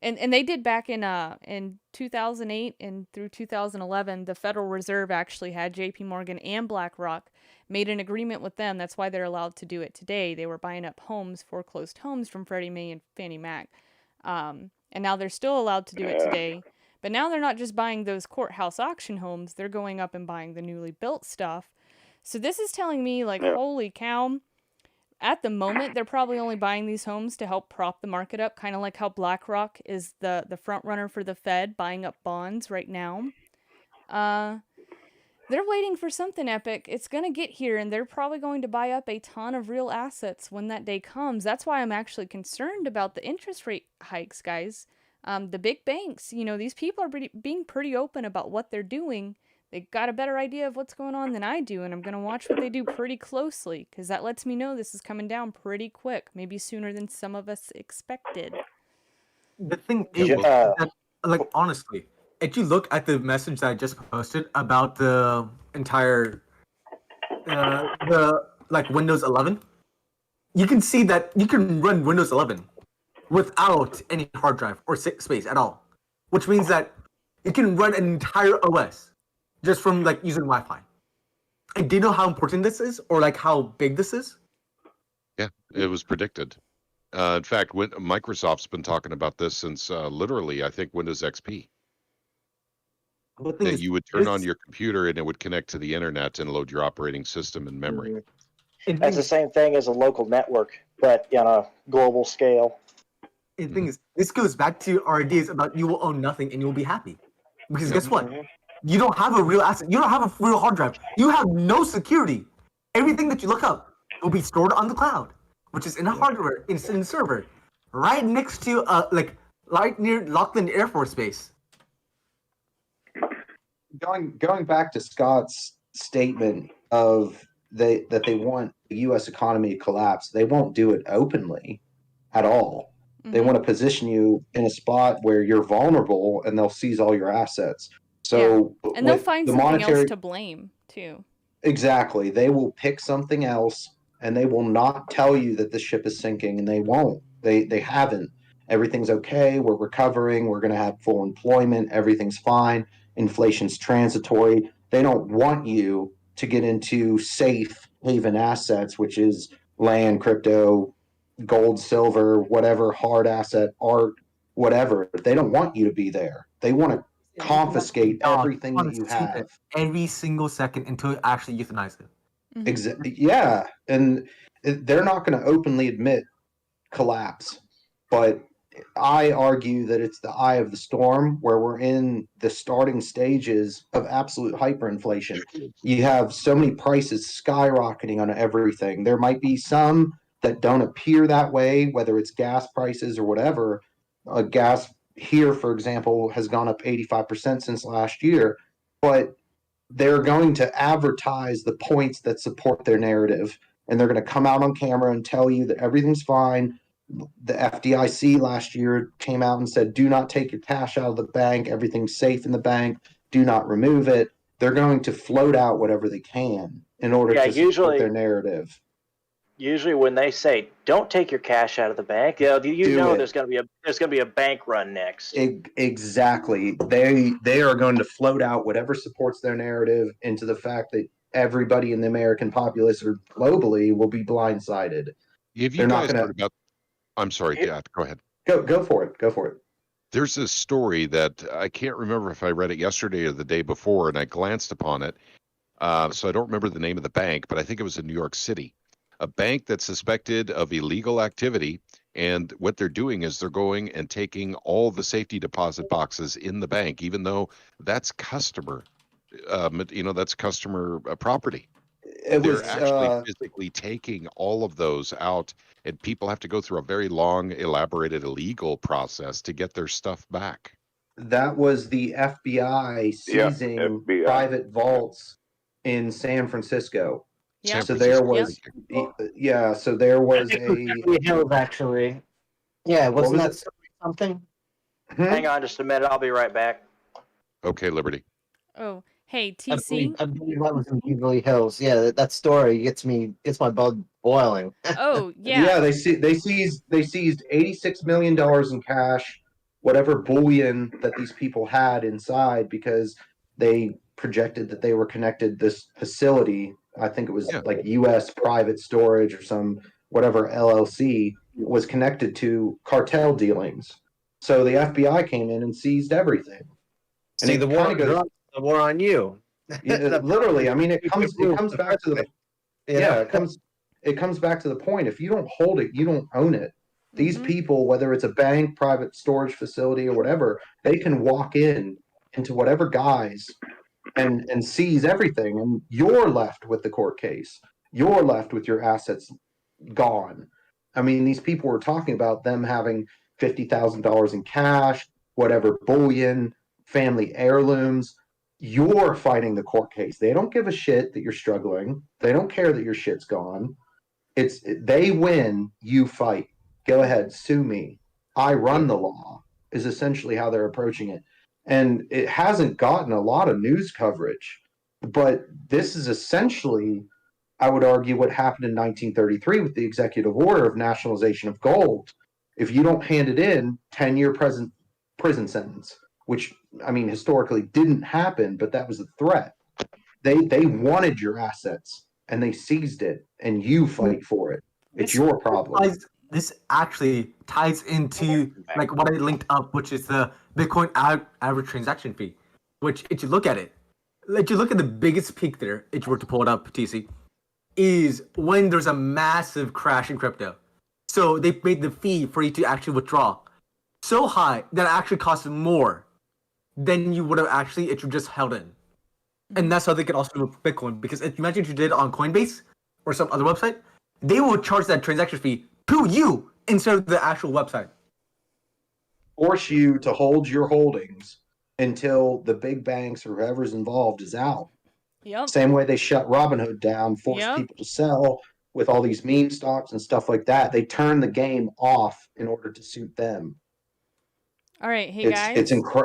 And they did back in 2008 and through 2011, the Federal Reserve actually had JP Morgan and BlackRock made an agreement with them. That's why they're allowed to do it today. They were buying up foreclosed homes from Freddie Mae and Fannie Mac. And now they're still allowed to do it today. But now they're not just buying those courthouse auction homes. They're going up and buying the newly built stuff. So this is telling me, holy cow. At the moment, they're probably only buying these homes to help prop the market up, kind of like how BlackRock is the front runner for the Fed, buying up bonds right now. They're waiting for something epic. It's going to get here, and they're probably going to buy up a ton of real assets when that day comes. That's why I'm actually concerned about the interest rate hikes, guys. The big banks, these people are being pretty open about what they're doing. They got a better idea of what's going on than I do, and I'm going to watch what they do pretty closely, because that lets me know this is coming down pretty quick, maybe sooner than some of us expected.
The thing
Yeah,
is,
well-
that, honestly, if you look at the message that I just posted about the entire, Windows 11, you can see that you can run Windows 11 without any hard drive or space at all, which means that you can run an entire OS just from using Wi-Fi. And do you know how important this is, or how big this is?
Yeah, it was predicted. In fact, Microsoft's been talking about this since literally, I think, Windows XP.
But the thing
That
is,
you would turn on your computer and it would connect to the internet and load your operating system and memory.
That's the same thing as a local network, but on a global scale.
The thing is, this goes back to our ideas about you will own nothing and you will be happy. Because guess what? You don't have a real asset. You don't have a real hard drive. You have no security. Everything that you look up will be stored on the cloud, which is in a hardware, in a server, right next to, right near Laughlin Air Force Base.
Going back to Scott's statement of that they want the U.S. economy to collapse, they won't do it openly at all. They want to position you in a spot where you're vulnerable, and they'll seize all your assets. So,
and they'll find something else to blame too.
Exactly, they will pick something else, and they will not tell you that the ship is sinking, and they won't. They haven't. Everything's okay. We're recovering. We're going to have full employment. Everything's fine. Inflation's transitory. They don't want you to get into safe haven assets, which is land, crypto, gold, silver, whatever, hard asset, art, whatever. They don't want you to be there. They want to confiscate everything that you have.
Every single second until you actually euthanize it.
Exactly. Yeah. And they're not going to openly admit collapse, but I argue that it's the eye of the storm where we're in the starting stages of absolute hyperinflation. You have so many prices skyrocketing on everything. There might be some that don't appear that way, whether it's gas prices or whatever. Gas here, for example, has gone up 85% since last year, but they're going to advertise the points that support their narrative, and they're going to come out on camera and tell you that everything's fine. The FDIC last year came out and said, do not take your cash out of the bank. Everything's safe in the bank. Do not remove it. They're going to float out whatever they can in order to support their narrative.
Usually when they say, don't take your cash out of the bank, there's going to be a bank run next.
Exactly. They are going to float out whatever supports their narrative into the fact that everybody in the American populace or globally will be blindsided.
Have you guys heard about... I'm sorry, Dad, go ahead.
Go for it. Go for it.
There's this story that I can't remember if I read it yesterday or the day before, and I glanced upon it. So I don't remember the name of the bank, but I think it was in New York City. A bank that's suspected of illegal activity, and what they're doing is they're going and taking all the safety deposit boxes in the bank, even though that's customer, that's customer property. They're actually physically taking all of those out, and people have to go through a very long, elaborated legal process to get their stuff back.
That was the FBI seizing private vaults in San Francisco.
Yeah.
So there was, so there was
Beverly Hills, actually. Yeah, wasn't that something?
Hang on just a minute. I'll be right back.
Okay, Liberty.
Oh, hey, TC.
I believe that was in Beverly Hills. Yeah, that story gets my blood boiling.
Oh, yeah.
Yeah, they seized $86 million in cash, whatever bullion that these people had inside, because they projected that they were connected. This facility, I think it was like U.S. private storage or some whatever LLC, was connected to cartel dealings. So the FBI came in and seized everything. And
see, the war on you.
Literally, I mean, it comes back to the it comes back to the point. If you don't hold it, you don't own it. These people, whether it's a bank, private storage facility, or whatever, they can walk into whatever guise and seize everything, and you're left with the court case. You're left with your assets gone. I mean, these people were talking about them having $50,000 in cash, whatever bullion, family heirlooms. You're fighting the court case. They don't give a shit that you're struggling. They don't care that your shit's gone. They win, you fight. Go ahead, sue me. I run the law, is essentially how they're approaching it. And it hasn't gotten a lot of news coverage, but this is essentially, I would argue, what happened in 1933 with the executive order of nationalization of gold. If you don't hand it in, 10-year prison sentence, which, I mean, historically didn't happen, but that was a threat. They wanted your assets, and they seized it, and you fight for it. It's your problem.
this actually ties into like what I linked up, which is the Bitcoin average transaction fee. Which, if you look at it, if you look at the biggest peak there, if you were to pull it up, TC, is when there's a massive crash in crypto. So they made the fee for you to actually withdraw so high that it actually costs more than you would have actually if you just held in. And that's how they can also do with Bitcoin. Because if you imagine if you did it on Coinbase or some other website, they will charge that transaction fee to you instead of the actual website.
Force you to hold your holdings until the big banks or whoever's involved is out.
Yep.
Same way they shut Robinhood down, forced people to sell with all these meme stocks and stuff like that. They turn the game off in order to suit them.
All right, hey guys.
It's incredible.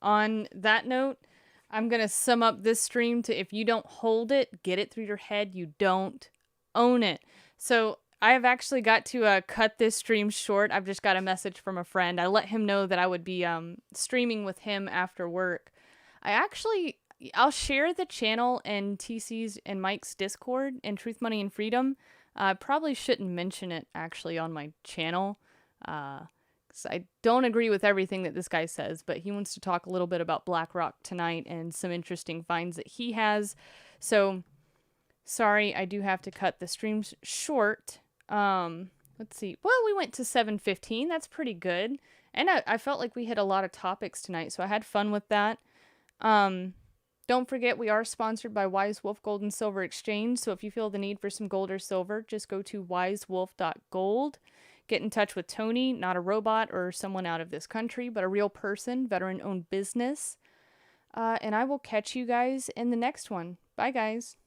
On that note, I'm going to sum up this stream to if you don't hold it, get it through your head, you don't own it. So I have actually got to cut this stream short. I've just got a message from a friend. I let him know that I would be streaming with him after work. I'll share the channel and TC's and Mike's Discord and Truth, Money, and Freedom. Probably shouldn't mention it actually on my channel. I don't agree with everything that this guy says, but he wants to talk a little bit about BlackRock tonight and some interesting finds that he has. So, sorry, I do have to cut the streams short. Let's see. Well, we went to 7:15. That's pretty good. And I felt like we hit a lot of topics tonight, so I had fun with that. Don't forget, we are sponsored by Wise Wolf Gold and Silver Exchange. So if you feel the need for some gold or silver, just go to wisewolf.gold. Get in touch with Tony, not a robot or someone out of this country, but a real person, veteran-owned business. And I will catch you guys in the next one. Bye, guys.